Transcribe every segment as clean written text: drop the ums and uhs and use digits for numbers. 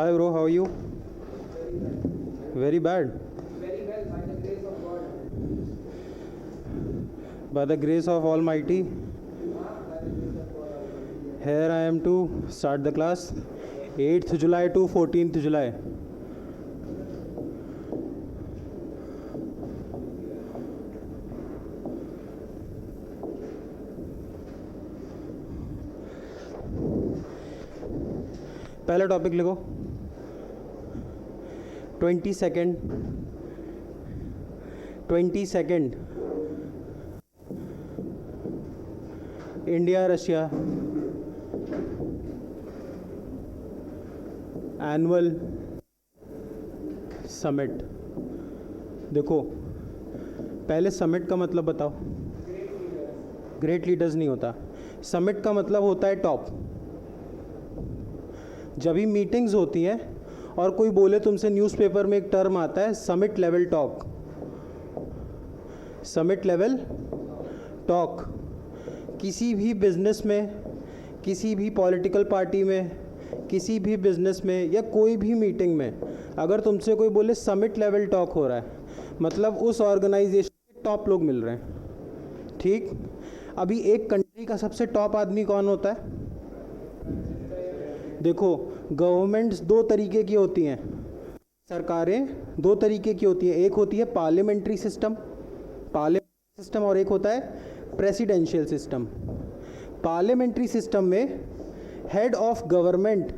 Hi bro, how are you? Very bad. Very well, by the grace of God. By the grace of Almighty, By the grace of God Almighty. here I am to start the class 8th July to 14th July. पहला topic लिखो 22nd India Russia annual summit. देखो पहले summit का मतलब बताओ। Great leaders नहीं होता, summit का मतलब होता है टॉप। जब भी मीटिंग्स होती हैं और कोई बोले तुमसे, न्यूज़पेपर में एक टर्म आता है summit level talk. Summit level talk किसी भी बिजनेस में, किसी भी पॉलिटिकल पार्टी में, किसी भी बिजनेस में या कोई भी मीटिंग में अगर तुमसे कोई बोले समिट लेवल टॉक हो रहा है, मतलब उस ऑर्गेनाइजेशन के टॉप लोग मिल रहे हैं। ठीक, अभी एक कंट्री का सबसे टॉप आदमी कौन होता है? देखो गवर्नमेंट्स दो तरीके की होती हैं, सरकारें दो तरीके की होती हैं। एक होती है पार्लियामेंट्री सिस्टम और एक होता है प्रेसिडेंशियल सिस्टम। पार्लियामेंट्री सिस्टम में हेड ऑफ गवर्नमेंट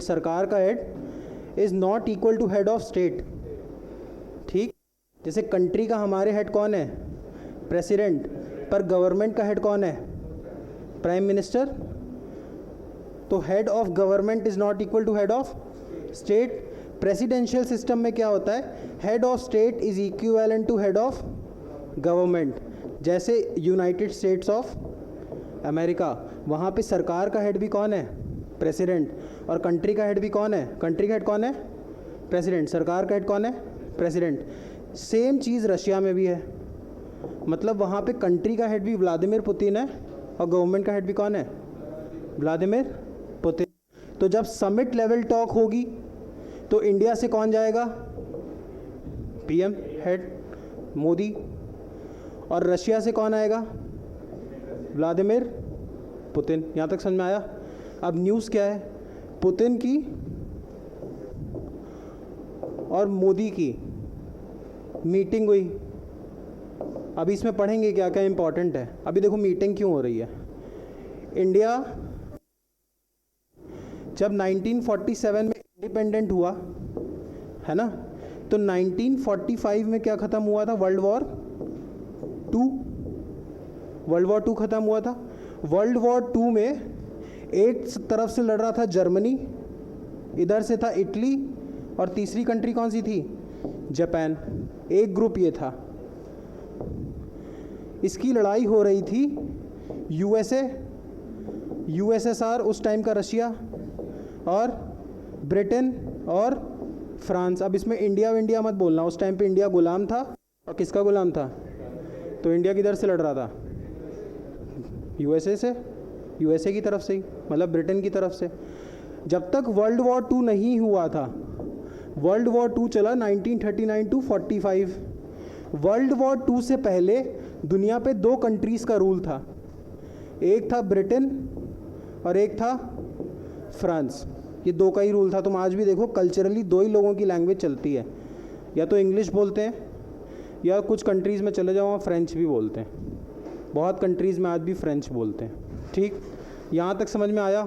सरकार का head is not equal to head of state. ठीक, जैसे कंट्री का हमारे हेड कौन है? प्रेसिडेंट, पर गवर्नमेंट का हेड कौन है? Prime minister. तो head of government is not equal to head of state. Presidential system में क्या होता है? Head of state is equivalent to head of government. जैसे यूनाइटेड स्टेट्स ऑफ अमेरिका, वहाँ पे सरकार का हेड भी कौन है? प्रेसिडेंट। और कंट्री का हेड भी कौन है? कंट्री का हेड कौन है? प्रेसिडेंट। सरकार का हेड कौन है? प्रेसिडेंट। सेम चीज़ रशिया में भी है, मतलब वहाँ पे कंट्री का हेड भी व्लादिमीर पुतिन है और गवर्नमेंट का हेड भी कौन है? Vladimir Putin. तो जब समिट लेवल टॉक होगी तो इंडिया से कौन जाएगा? PM head Modi. और रशिया से कौन आएगा? Vladimir Putin. यहाँ तक समझ में आया? अब न्यूज़ क्या है? पुतिन की और मोदी की मीटिंग हुई। अभी इसमें पढ़ेंगे क्या क्या इंपॉर्टेंट है। अभी देखो मीटिंग क्यों हो रही है। इंडिया जब 1947 में इंडिपेंडेंट हुआ है ना, तो 1945 में क्या ख़त्म हुआ था? वर्ल्ड वॉर टू ख़त्म हुआ था। वर्ल्ड वॉर टू में एक तरफ से लड़ रहा था जर्मनी, इधर से था इटली, और तीसरी कंट्री कौन सी थी? जापान। एक ग्रुप ये था। इसकी लड़ाई हो रही थी यूएसएसआर उस टाइम का, रशिया और ब्रिटेन और फ्रांस। अब इसमें इंडिया मत बोलना, उस टाइम पे इंडिया गुलाम था। और किसका गुलाम था? तो इंडिया किधर से लड़ रहा था? यूएसए की तरफ से ही, मतलब ब्रिटेन की तरफ से। जब तक वर्ल्ड वॉर टू नहीं हुआ था, वर्ल्ड वॉर टू चला 1939 टू 45। वर्ल्ड वॉर टू से पहले दुनिया पे दो कंट्रीज़ का रूल था, एक था ब्रिटेन और एक था फ्रांस। ये दो का ही रूल था। तुम आज भी देखो कल्चरली दो ही लोगों की लैंग्वेज चलती है, या तो इंग्लिश बोलते हैं या कुछ कंट्रीज़ में चले जाओ वहाँ फ्रेंच भी बोलते हैं। बहुत कंट्रीज़ में आज भी फ्रेंच बोलते हैं। ठीक, यहाँ तक समझ में आया?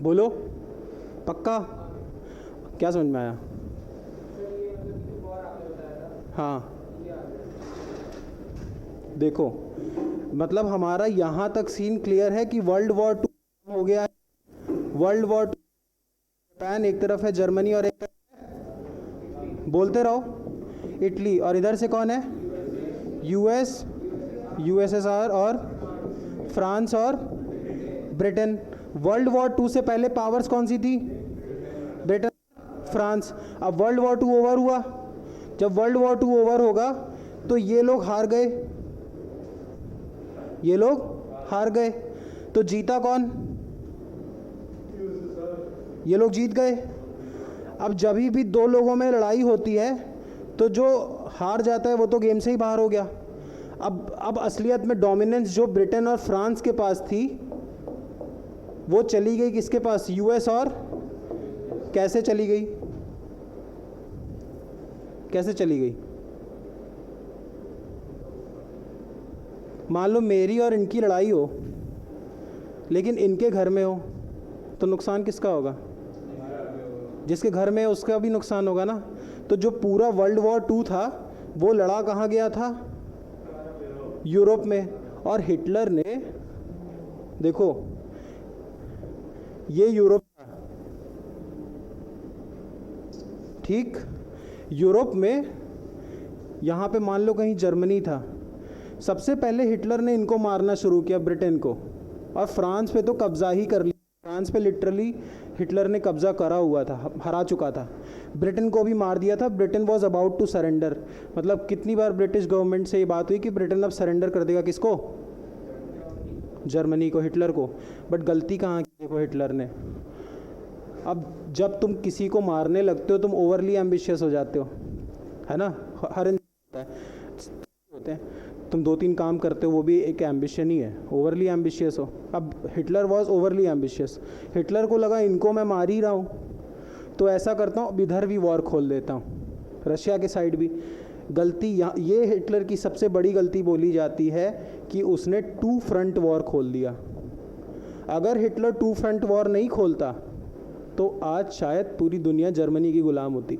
बोलो पक्का? क्या समझ में आया? हाँ देखो, मतलब हमारा यहाँ तक सीन क्लियर है कि वर्ल्ड वॉर टू हो गया है। वर्ल्ड वॉर टू, जापान एक तरफ है, जर्मनी और एक तरफ है, बोलते रहो, इटली, और इधर से कौन है? यूएसएसआर और फ्रांस और ब्रिटेन। वर्ल्ड वॉर टू से पहले पावर्स कौन सी थी? Britain, France. अब वर्ल्ड वॉर टू ओवर हुआ। जब वर्ल्ड वॉर टू ओवर होगा तो ये लोग हार गए, तो जीता कौन? ये लोग जीत गए। अब जब भी दो लोगों में लड़ाई होती है तो जो हार जाता है वो तो गेम से ही बाहर हो गया। अब असलियत में डोमिनेंस जो ब्रिटेन और फ्रांस के पास थी वो चली गई किसके पास? यूएस। और कैसे चली गई? कैसे चली गई? मान लो मेरी और इनकी लड़ाई हो लेकिन इनके घर में हो तो नुकसान किसका होगा? जिसके घर में है उसका भी नुकसान होगा ना। तो जो पूरा वर्ल्ड वॉर 2 था वो लड़ा कहाँ गया था? यूरोप में। और हिटलर ने, देखो ये यूरोप था, ठीक, यूरोप में यहाँ पे मान लो कहीं जर्मनी था। सबसे पहले हिटलर ने इनको मारना शुरू किया, ब्रिटेन को, और फ्रांस पे तो कब्जा ही कर लिया। फ्रांस पे लिटरली हिटलर ने कब्जा करा हुआ था, हरा चुका था। ब्रिटेन को भी मार दिया था। Britain was about to surrender. मतलब कितनी बार ब्रिटिश गवर्नमेंट से ये बात हुई कि ब्रिटेन अब सरेंडर कर देगा किसको? जर्मनी को, हिटलर को। बट गलती कहाँ की देखो हिटलर ने। अब जब तुम किसी को मारने लगते हो तुम ओवरली एम्बिशियस हो जाते हो, है ना। हर इंसान होते हैं, तुम 2-3 काम करते हो वो भी एक एम्बिशन ही है, ओवरली एम्बिशियस हो। अब Hitler was overly ambitious. Hitler को लगा इनको मैं मार ही रहा हूँ तो ऐसा करता हूँ अब इधर भी वॉर खोल देता हूँ, रशिया के साइड भी। गलती ये हिटलर की सबसे बड़ी गलती बोली जाती है कि उसने 2 फ्रंट वॉर खोल दिया। अगर हिटलर 2 फ्रंट वॉर नहीं खोलता तो आज शायद पूरी दुनिया जर्मनी की गुलाम होती,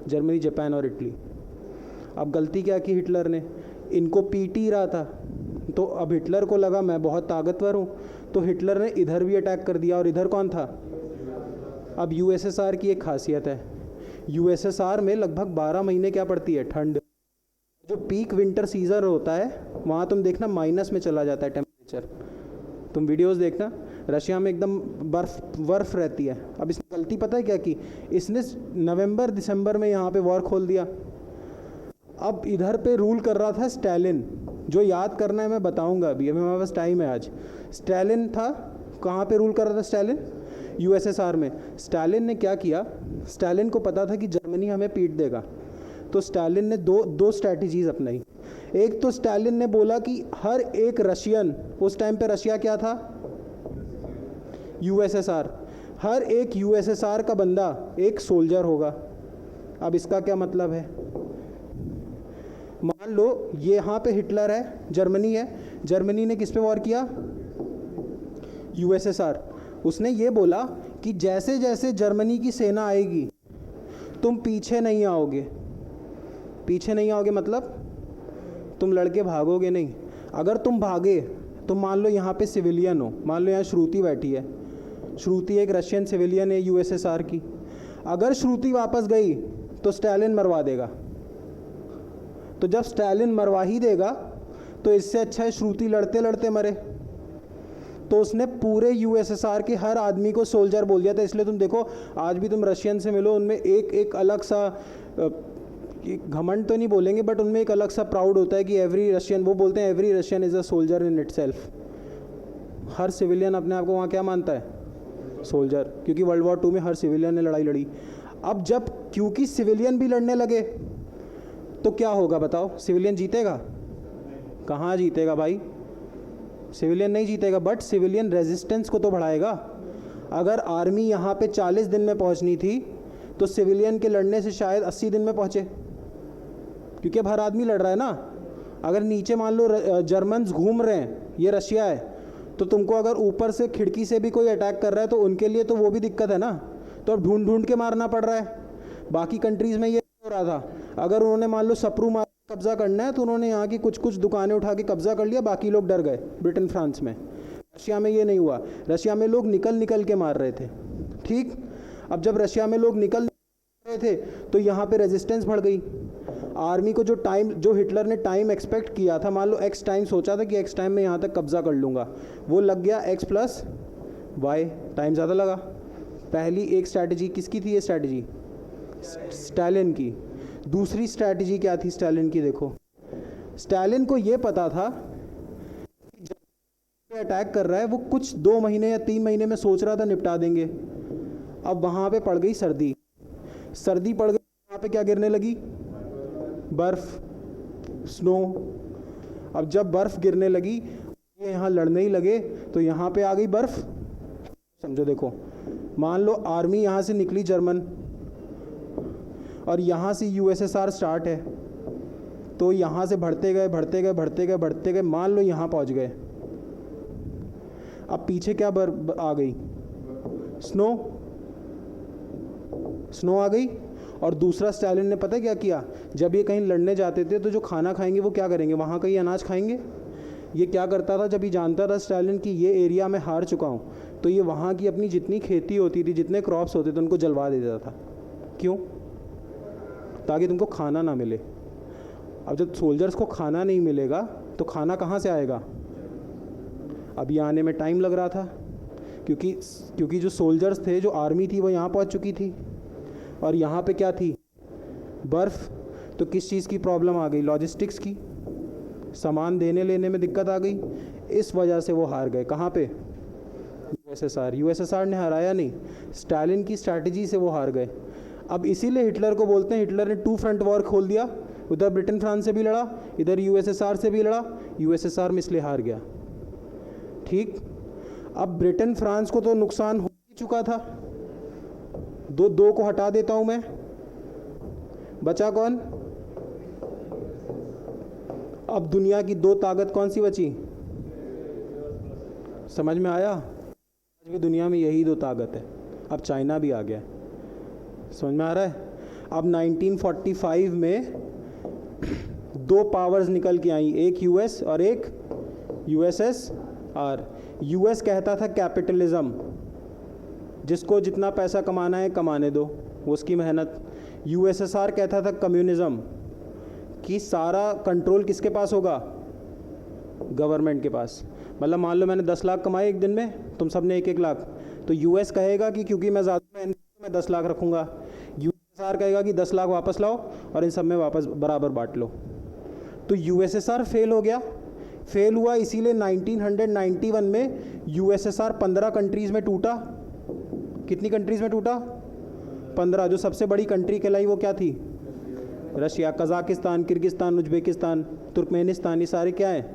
जर्मनी, जापान और इटली। अब गलती क्या की हिटलर ने? इनको पीट ही रहा था तो अब हिटलर को लगा मैं बहुत ताकतवर हूँ तो हिटलर ने इधर भी अटैक कर दिया। और इधर कौन था? अब यूएसएसआर की एक खासियत है, यूएसएसआर में लगभग 12 महीने क्या पड़ती है? ठंड। जो पीक विंटर सीजन होता है वहाँ तुम देखना माइनस में चला जाता है टेम्परेचर। तुम वीडियोस देखना, रशिया में एकदम बर्फ रहती है। अब इसने गलती पता है क्या की? इसने नवंबर दिसंबर में यहाँ पे वॉर खोल दिया। अब इधर पे रूल कर रहा था स्टालिन, जो याद करना है मैं बताऊंगा अभी हमारे पास टाइम है आज। स्टालिन था, कहाँ पे रूल कर रहा था स्टालिन? यूएसएसआर में। स्टालिन ने क्या किया? स्टालिन को पता था कि जर्मनी हमें पीट देगा तो स्टालिन ने दो स्ट्रैटेजीज अपनाई। एक तो स्टालिन ने बोला कि हर एक रशियन, उस टाइम पे रशिया क्या था? यूएसएसआर। हर एक यूएसएसआर का बंदा एक सोल्जर होगा। अब इसका क्या मतलब है? मान लो ये यहाँ पे हिटलर है, जर्मनी है, जर्मनी ने किस पे वॉर किया? यूएसएसआर। उसने ये बोला कि जैसे जैसे जर्मनी की सेना आएगी तुम पीछे नहीं आओगे। पीछे नहीं आओगे मतलब तुम लड़के भागोगे नहीं। अगर तुम भागे तो मान लो यहाँ पे सिविलियन हो, मान लो यहाँ श्रुति बैठी है, श्रुति एक रशियन सिविलियन है यूएसएसआर की। अगर श्रुति वापस गई तो स्टालिन मरवा देगा। तो जब स्टालिन मरवा ही देगा तो इससे अच्छा है श्रुति लड़ते लड़ते मरे। तो उसने पूरे यूएसएसआर के हर आदमी को सोल्जर बोल दिया था। इसलिए तुम देखो आज भी तुम रशियन से मिलो, उनमें एक अलग सा घमंड तो नहीं बोलेंगे बट उनमें एक अलग सा प्राउड होता है कि एवरी रशियन, वो बोलते हैं every Russian is a soldier in itself. Her civilian अपने आप को वहाँ क्या मानता है? सोल्जर। क्योंकि वर्ल्ड वॉर 2 में हर सिविलियन ने लड़ाई लड़ी। अब जब क्योंकि सिविलियन भी लड़ने लगे तो क्या होगा बताओ? सिविलियन जीतेगा? कहाँ जीतेगा भाई? सिविलियन नहीं जीतेगा। बट सिविलियन रेजिस्टेंस को तो बढ़ाएगा। अगर आर्मी यहाँ पे 40 दिन में पहुँचनी थी तो सिविलियन के लड़ने से शायद 80 दिन में पहुँचे, क्योंकि अब हर आदमी लड़ रहा है ना। अगर नीचे मान लो जर्मन्स घूम रहे हैं, ये रशिया है, तो तुमको अगर ऊपर से खिड़की से भी कोई अटैक कर रहा है तो उनके लिए तो वो भी दिक्कत है ना। तो अब ढूंढ ढूंढ के मारना पड़ रहा है। बाकी कंट्रीज़ में ये हो रहा था, अगर उन्होंने मान लो सप्रू मार कब्जा करना है तो उन्होंने यहाँ की कुछ दुकानें उठा के कब्जा कर लिया, बाकी लोग डर गए। ब्रिटेन फ्रांस में। रशिया में ये नहीं हुआ। रशिया में लोग निकल के मार रहे थे। ठीक। अब जब रशिया में लोग निकल रहे थे तो यहाँ पे रेजिस्टेंस बढ़ गई। आर्मी को जो हिटलर ने टाइम एक्सपेक्ट किया था, मान लो एक्स टाइम सोचा था कि एक्स टाइम में यहाँ तक कब्जा कर लूँगा, वो लग गया x+y टाइम ज़्यादा लगा। पहली एक स्ट्रैटेजी किसकी थी? ये स्ट्रैटेजी स्टालिन की। दूसरी स्ट्रैटेजी क्या थी स्टालिन की? देखो स्टालिन को ये पता था कि जब अटैक कर रहा है वो कुछ 2 महीने या 3 महीने में सोच रहा था निपटा देंगे। अब वहाँ पे पड़ गई सर्दी, सर्दी पड़ गई, वहाँ पे क्या गिरने लगी? बर्फ़, स्नो। अब जब बर्फ़ गिरने लगी, ये यहाँ लड़ने ही लगे, तो यहाँ पे आ गई बर्फ़। समझो, देखो, मान लो आर्मी यहाँ से निकली जर्मन, और यहाँ से यूएसएसआर स्टार्ट है, तो यहाँ से बढ़ते गए बढ़ते गए बढ़ते गए बढ़ते गए, मान लो यहाँ पहुँच गए। अब पीछे क्या आ गई? स्नो, स्नो आ गई। और दूसरा स्टालिन ने पता है क्या किया? जब ये कहीं लड़ने जाते थे तो जो खाना खाएंगे वो क्या करेंगे? वहाँ का ही अनाज खाएंगे। ये क्या करता था, जब ये जानता था स्टालिन कि ये एरिया में हार चुका हूँ, तो ये वहाँ की अपनी जितनी खेती होती थी, जितने क्रॉप्स होते थे, उनको जलवा देता था। क्यों? ताकि तुमको खाना ना मिले। अब जब सोल्जर्स को खाना नहीं मिलेगा तो खाना कहाँ से आएगा? अब ये आने में टाइम लग रहा था, क्योंकि जो सोल्जर्स थे, जो आर्मी थी, वो यहाँ पहुँच चुकी थी, और यहाँ पे क्या थी? बर्फ़। तो किस चीज़ की प्रॉब्लम आ गई? लॉजिस्टिक्स की, सामान देने लेने में दिक्कत आ गई। इस वजह से वो हार गए। कहाँ पे? यूएसएसआर। यूएसएसआर ने हराया नहीं, स्टालिन की स्ट्रैटेजी से वो हार गए। अब इसीलिए हिटलर को बोलते हैं, हिटलर ने 2 फ्रंट वॉर खोल दिया। उधर ब्रिटेन फ्रांस से भी लड़ा, इधर यूएसएसआर से भी लड़ा। यूएसएसआर में इसलिए हार गया। ठीक। अब ब्रिटेन फ्रांस को तो नुकसान हो ही चुका था। दो को हटा देता हूं मैं, बचा कौन? अब दुनिया की 2 ताकत कौन सी बची? समझ में आया? आज भी दुनिया में यही 2 ताकत है। अब चाइना भी आ गया, समझ में आ रहा है? अब 1945 में 2 पावर्स निकल के आई, एक यूएस और एक यूएसएसआर। यूएस कहता था कैपिटलिज्म, जिसको जितना पैसा कमाना है कमाने दो, वो उसकी मेहनत। यूएसएसआर कहता था कम्युनिज्म, कि सारा कंट्रोल किसके पास होगा? गवर्नमेंट के पास। मतलब मान लो मैंने 10 लाख कमाए एक दिन में, तुम सब ने 1-1 लाख, तो यूएस कहेगा कि क्योंकि मैं ज़्यादा मैं 10 लाख रखूँगा। यूएसएसआर कहेगा कि 10 लाख वापस लाओ और इन सब में वापस बराबर बांट लो। तो यूएसएसआर फेल हो गया। फेल हुआ इसीलिए 1991 में यूएसएसआर 15 कंट्रीज़ में टूटा। कितनी कंट्रीज़ में टूटा? 15। जो सबसे बड़ी कंट्री कहलाई वो क्या थी? Russia. Kazakhstan, Kyrgyzstan, Uzbekistan, Turkmenistan, ये सारे क्या हैं?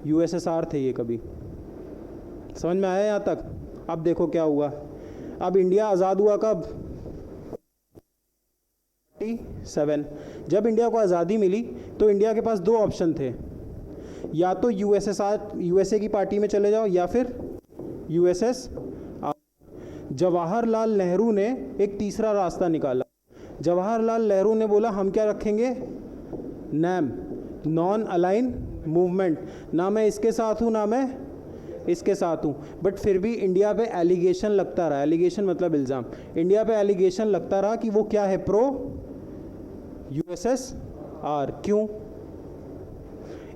यूएसएसआर थे ये कभी। समझ में आया यहाँ तक? अब देखो क्या हुआ। अब इंडिया आज़ाद हुआ कब? 47। जब इंडिया को आज़ादी मिली तो इंडिया के पास 2 ऑप्शन थे, या तो यूएसए की पार्टी में चले जाओ या फिर यूएसएसआर। जवाहरलाल नेहरू ने एक तीसरा रास्ता निकाला। जवाहरलाल नेहरू ने बोला हम क्या रखेंगे? NAM, non align movement. ना मैं इसके साथ हूँ ना मैं इसके साथ हूँ, बट फिर भी इंडिया पे एलिगेशन लगता रहा। एलिगेशन मतलब इल्ज़ाम। इंडिया पे एलिगेशन लगता रहा कि वो क्या है? Pro USSR. क्यों?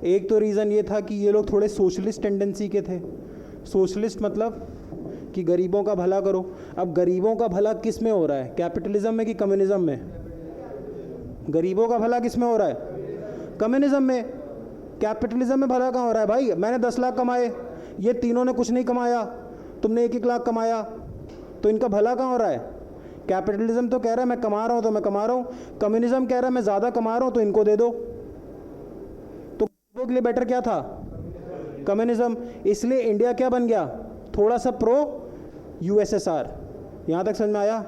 एक तो रीज़न ये था कि ये लोग थोड़े सोशलिस्ट टेंडेंसी के थे। सोशलिस्ट मतलब कि गरीबों का भला करो। अब गरीबों का भला किस में हो रहा है? कैपिटलिज्म में कि कम्युनिज्म में? गरीबों का भला किस में हो रहा है? कम्युनिज्म में। कैपिटलिज्म में भला कहाँ हो रहा है भाई? मैंने 10 लाख कमाए, ये तीनों ने कुछ नहीं कमाया, तुमने 1-1 लाख कमाया, तो इनका भला कहाँ हो रहा है? कैपिटलिज्म तो कह रहा है मैं कमा रहा हूँ तो मैं कमा रहा हूँ, कम्युनिज्म कह रहा है मैं ज़्यादा कमा रहा हूँ तो इनको दे दो। तो गरीबों के लिए बेटर क्या था? कम्युनिज्म। इसलिए इंडिया क्या बन गया? थोड़ा सा प्रो यूएसएसआर। यहाँ तक समझ में आया?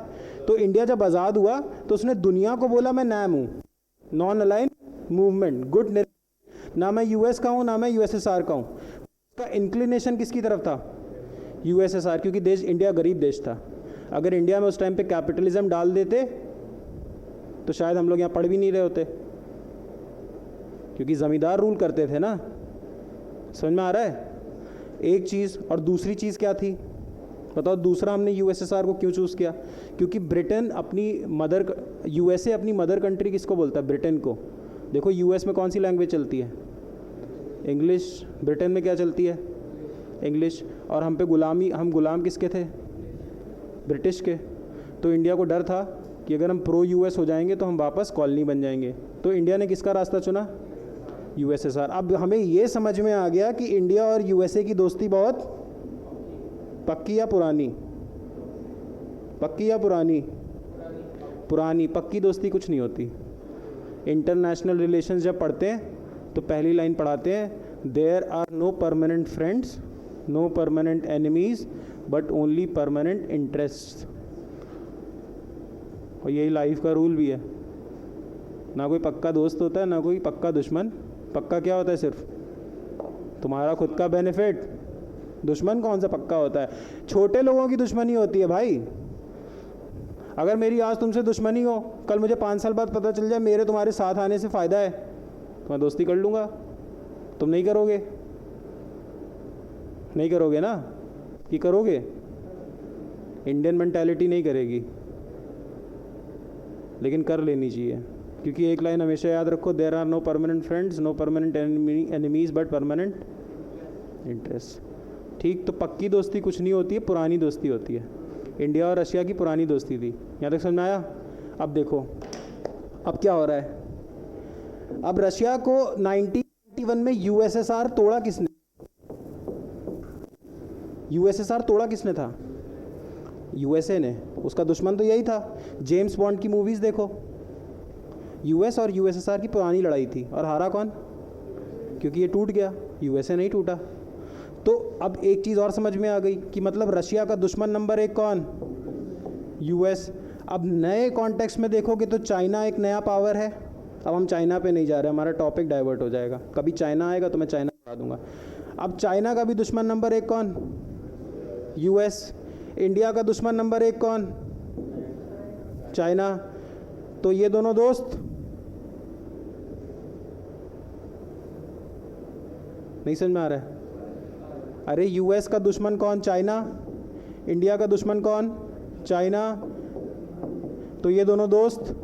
तो इंडिया जब आज़ाद हुआ तो उसने दुनिया को बोला मैं नैम हूँ, नॉन अलाइन मूवमेंट, गुड। ना मैं यूएस का हूँ ना मैं यूएसएसआर का हूँ। उसका इंक्लिनेशन किसकी तरफ था? यूएसएसआर, क्योंकि देश इंडिया गरीब देश था। अगर इंडिया में उस टाइम पे कैपिटलिज्म डाल देते तो शायद हम लोग यहाँ पढ़ भी नहीं रहे होते, क्योंकि ज़मींदार रूल करते थे ना। समझ में आ रहा है? एक चीज़। और दूसरी चीज़ क्या थी बताओ? दूसरा हमने यूएसएसआर को क्यों चूज़ किया? क्योंकि ब्रिटेन अपनी यूएसए अपनी मदर कंट्री किसको बोलता है? ब्रिटेन को। देखो यूएस में कौन सी लैंग्वेज चलती है? इंग्लिश। ब्रिटेन में क्या चलती है? इंग्लिश। और हम पे हम गुलाम किसके थे? ब्रिटिश के। तो इंडिया को डर था कि अगर हम प्रो यूएस हो जाएंगे तो हम वापस कॉलोनी बन जाएंगे। तो इंडिया ने किसका रास्ता चुना? यूएसएसआर। अब हमें ये समझ में आ गया कि इंडिया और यूएसए की दोस्ती बहुत पक्की या पुरानी? पक्की या पुरानी? पुरानी। पक्की दोस्ती कुछ नहीं होती। इंटरनेशनल रिलेशंस जब पढ़ते हैं तो पहली लाइन पढ़ाते हैं, there are no permanent friends, no permanent enemies, but only permanent interest. और यही लाइफ का रूल भी है। ना कोई पक्का दोस्त होता है, ना कोई पक्का दुश्मन। पक्का क्या होता है? सिर्फ तुम्हारा खुद का बेनिफिट। दुश्मन कौन सा पक्का होता है? छोटे लोगों की दुश्मनी होती है भाई। अगर मेरी आज तुमसे दुश्मनी हो, कल मुझे 5 साल बाद पता चल जाए मेरे तुम्हारे साथ आने से फ़ायदा है, तो मैं दोस्ती कर लूँगा। तुम नहीं करोगे? नहीं करोगे ना? कि करोगे? इंडियन मेंटालिटी नहीं करेगी, लेकिन कर लेनी चाहिए। क्योंकि एक लाइन हमेशा याद रखो, there are no permanent friends, no permanent enemies, but permanent interest. ठीक, तो पक्की दोस्ती कुछ नहीं होती है, पुरानी दोस्ती होती है। इंडिया और रशिया की पुरानी दोस्ती थी। यहाँ तक समझ में आया? अब देखो अब क्या हो रहा है। अब रशिया को 1991 में यूएसएसआर तोड़ा किसने? यूएसएसआर तोड़ा किसने था? यूएसए ने। उसका दुश्मन तो यही था। जेम्स बॉन्ड की मूवीज़ देखो, यूएस और यूएसएसआर की पुरानी लड़ाई थी। और हारा कौन? क्योंकि ये टूट गया, यूएसए नहीं टूटा। तो अब एक चीज़ और समझ में आ गई कि मतलब रशिया का दुश्मन नंबर 1 कौन? यूएस। अब नए कॉन्टेक्स्ट में देखोगे तो चाइना एक नया पावर है। अब हम चाइना पे नहीं जा रहे, हमारा टॉपिक डाइवर्ट हो जाएगा। कभी चाइना आएगा तो मैं चाइना बता दूंगा। अब चाइना का भी दुश्मन नंबर 1 कौन? यूएस। इंडिया का दुश्मन नंबर 1 कौन? चाइना। तो ये दोनों दोस्त नहीं समझ में आ रहा है? अरे यूएस का दुश्मन कौन? चाइना। इंडिया का दुश्मन कौन? चाइना। तो ये दोनों दोस्त।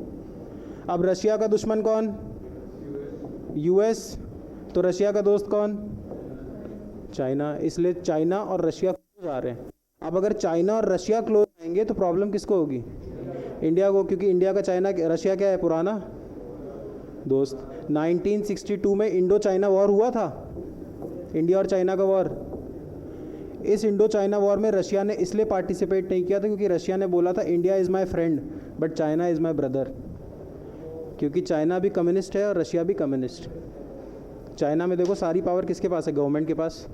अब रशिया का दुश्मन कौन? यूएस। तो रशिया का दोस्त कौन? चाइना। इसलिए चाइना और रशिया क्लोज आ रहे हैं। अब अगर चाइना और रशिया क्लोज आएंगे तो प्रॉब्लम किसको होगी? इंडिया को, क्योंकि इंडिया का चाइना रशिया क्या है? पुराना दोस्त। 1962 में इंडो चाइना वॉर हुआ था, इंडिया और चाइना का वॉर। इस इंडो चाइना वॉर में रशिया ने इसलिए पार्टिसिपेट नहीं किया था क्योंकि रशिया ने बोला था India is my friend but China is my brother. क्योंकि चाइना भी कम्युनिस्ट है और रशिया भी कम्युनिस्ट। चाइना में देखो सारी पावर किसके पास है? गवर्नमेंट के पास।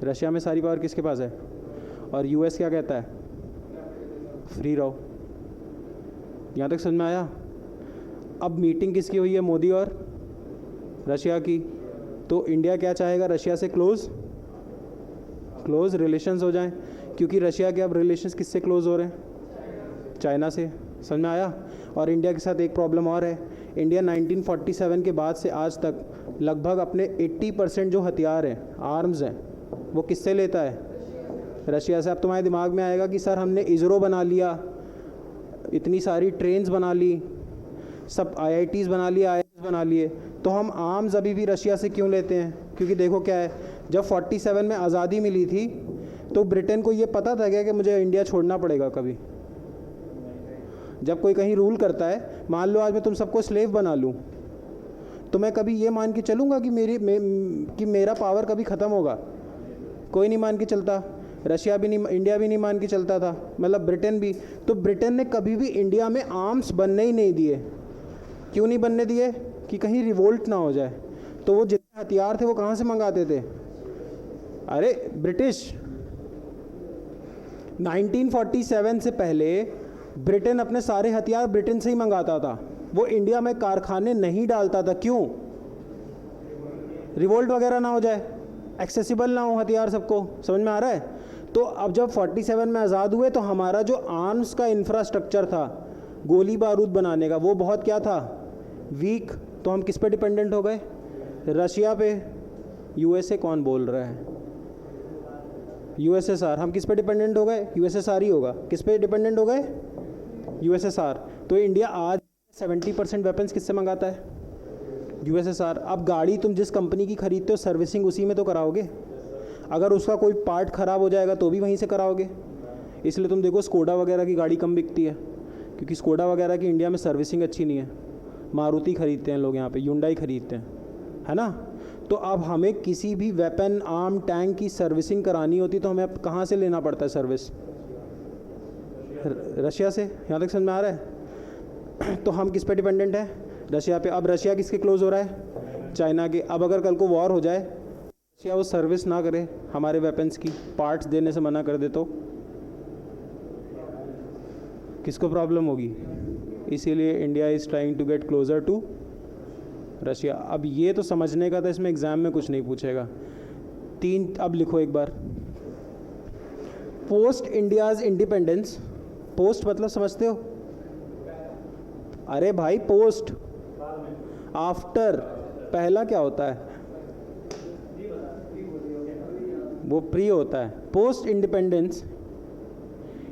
रशिया में सारी पावर किसके पास है? और यूएस क्या कहता है? फ्री रहो। यहाँ तक समझ में आया? अब मीटिंग किसकी हुई है? मोदी और रशिया की। तो इंडिया क्या चाहेगा? रशिया से क्लोज रिलेशंस हो जाएं, क्योंकि रशिया के अब रिलेशंस किससे क्लोज हो रहे हैं? चाइना से। समझ में आया? और इंडिया के साथ एक प्रॉब्लम और है। इंडिया 1947 के बाद से आज तक लगभग अपने 80% जो हथियार हैं, आर्म्स हैं, वो किससे लेता है? रशिया से। अब तुम्हारे दिमाग में आएगा कि सर हमने इसरो बना लिया, इतनी सारी ट्रेन्स बना ली, सब IITs बना लिए, IIMs बना लिए, तो हम आर्म्स अभी भी रशिया से क्यों लेते हैं? क्योंकि देखो क्या है, जब 47 में आज़ादी मिली थी तो ब्रिटेन को ये पता था क्या कि मुझे इंडिया छोड़ना पड़ेगा कभी? जब कोई कहीं रूल करता है, मान लो आज मैं तुम सबको स्लेव बना लूँ, तो मैं कभी ये मान के चलूँगा कि मेरा पावर कभी ख़त्म होगा? कोई नहीं मान के चलता। रशिया भी नहीं, इंडिया भी नहीं मान के चलता था, मतलब ब्रिटेन भी। तो ब्रिटेन ने कभी भी इंडिया में आर्म्स बनने ही नहीं दिए। क्यों नहीं बनने दिए? कि कहीं रिवोल्ट ना हो जाए। तो वो जितने हथियार थे वो कहाँ से मंगाते थे? अरे ब्रिटिश। 1947 से पहले ब्रिटेन अपने सारे हथियार ब्रिटेन से ही मंगाता था। वो इंडिया में कारखाने नहीं डालता था। क्यों? रिवोल्ट वगैरह ना हो जाए, एक्सेसिबल ना हो हथियार सबको। समझ में आ रहा है? तो अब जब 47 में आज़ाद हुए तो हमारा जो आर्म्स का इंफ्रास्ट्रक्चर था गोली बारूद बनाने का, वो बहुत क्या था? वीक। तो हम किस पे डिपेंडेंट हो गए? रशिया पे। यूएसए कौन बोल रहा है? यूएसएसआर। हम किस पे डिपेंडेंट हो गए? यूएसएसआर ही होगा। किस पे डिपेंडेंट हो गए? यूएसएसआर। तो इंडिया आज 70% वेपन्स किससे मंगाता है? यूएसएसआर। अब गाड़ी तुम जिस कंपनी की खरीदते हो, सर्विसिंग उसी में तो कराओगे। अगर उसका कोई पार्ट ख़राब हो जाएगा तो भी वहीं से कराओगे। इसलिए तुम देखो स्कोडा वगैरह की गाड़ी कम बिकती है, क्योंकि स्कोडा वगैरह की इंडिया में सर्विसिंग अच्छी नहीं है। मारुति खरीदते हैं लोग यहाँ पे, युंडाई खरीदते हैं, है ना? तो अब हमें किसी भी वेपन, आर्म, टैंक की सर्विसिंग करानी होती तो हमें अब कहाँ से लेना पड़ता है सर्विस? रशिया से, यहाँ तक समझ में आ रहा है? तो हम किस पे डिपेंडेंट हैं? रशिया पे। अब रशिया किसके क्लोज हो रहा है? चाइना के। अब अगर कल को वॉर हो जाए, रशिया वो सर्विस ना करे हमारे वेपन्स की, पार्ट्स देने से मना कर दे, तो किसको प्रॉब्लम होगी? इसीलिए India is trying to get closer to Russia. अब ये तो समझने का था, इसमें एग्ज़ाम में कुछ नहीं पूछेगा। अब लिखो एक बार, पोस्ट इंडियाज़ इंडिपेंडेंस। पोस्ट मतलब समझते हो? अरे भाई पोस्ट, आफ्टर, पहला क्या होता है? वो प्री होता है। Post independence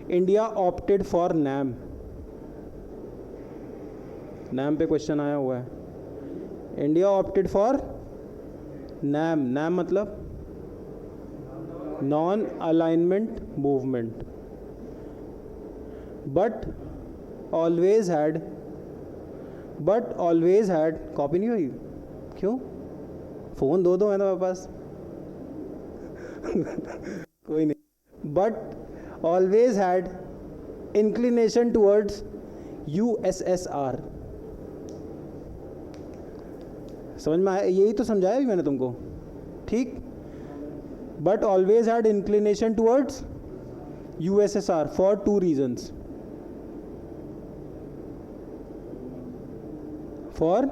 India opted for NAM. NAM पे क्वेश्चन आया हुआ है। India opted for NAM. NAM मतलब non alignment movement, but always had copy नहीं हुई क्यों? फ़ोन दो है ना मेरे पास। कोई नहीं। But always had inclination towards USSR। समझ में आया? यही तो समझाया भी मैंने तुमको, ठीक? But always had inclination towards USSR for 2 reasons। For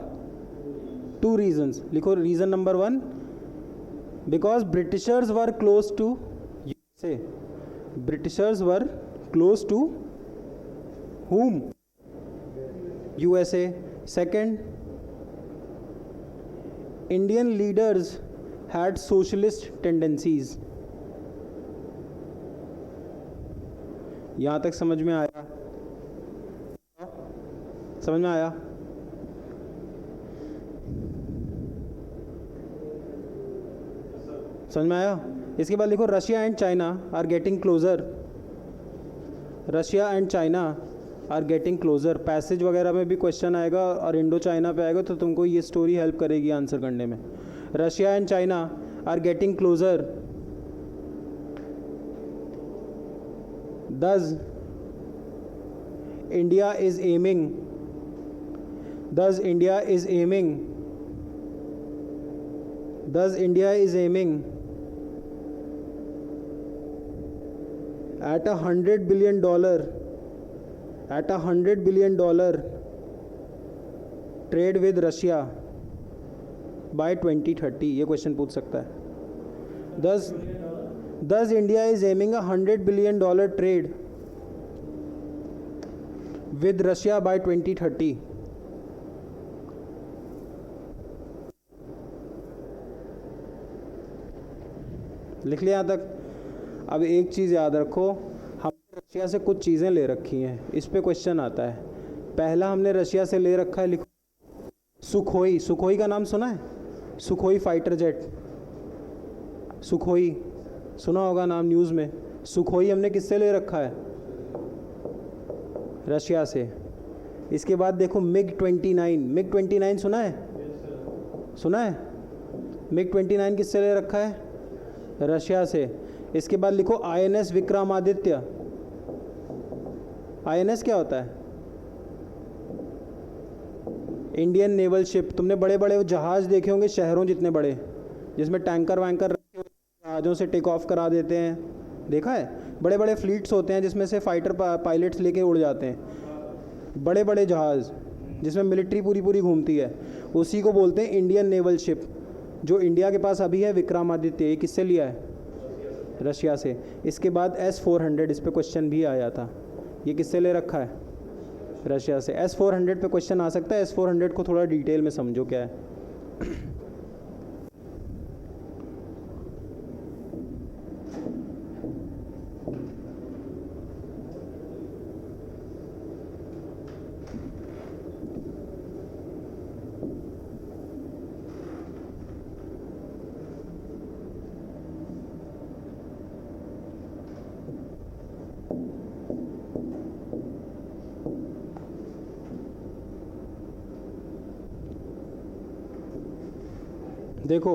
2 reasons। लिखो reason number 1, because Britishers were close to USA। Britishers were close to whom? USA। Second, Indian leaders had socialist tendencies। यहाँ तक समझ में आया? समझ में आया? समझ में आया? इसके बाद लिखो Russia and China are getting closer. Russia and China are getting closer. Passage वगैरह में भी क्वेश्चन आएगा और इंडो चाइना पे आएगा, तो तुमको ये स्टोरी हेल्प करेगी आंसर करने में। Russia and China are getting closer, thus India is aiming at $100 billion trade with Russia by 2030। ये क्वेश्चन पूछ सकता है। Thus India is aiming $100 billion trade with Russia by 2030। लिख लिया यहाँ तक? अब एक चीज़ याद रखो, हमने रशिया से कुछ चीज़ें ले रखी हैं, इस पे क्वेश्चन आता है। पहला हमने रशिया से ले रखा है, लिखो सुखोई। सुखोई का नाम सुना है? सुखोई फाइटर जेट, सुखोई सुना होगा नाम न्यूज़ में। सुखोई हमने किससे ले रखा है? रशिया से। इसके बाद देखो मिग-29 सुना है? सुना है? मिग-29 किससे ले रखा है? रशिया से। इसके बाद लिखो INS विक्रमादित्य। INS क्या होता है? Indian naval ship. तुमने बड़े बड़े जहाज़ देखे होंगे शहरों जितने बड़े, जिसमें टैंकर वैंकर रखे जहाज़ों से टेक ऑफ करा देते हैं, देखा है? बड़े बड़े फ्लीट्स होते हैं जिसमें से फाइटर पायलट्स लेके उड़ जाते हैं, बड़े बड़े जहाज़ जिसमें मिलिट्री पूरी घूमती है, उसी को बोलते हैं इंडियन नेवल शिप। जो इंडिया के पास अभी है विक्रमादित्य, ये किससे लिया है? रशिया से। इसके बाद S-400, इस पे क्वेश्चन भी आया था, ये किससे ले रखा है? रशिया से। S-400 पे क्वेश्चन आ सकता है। S-400 को थोड़ा डिटेल में समझो क्या है। देखो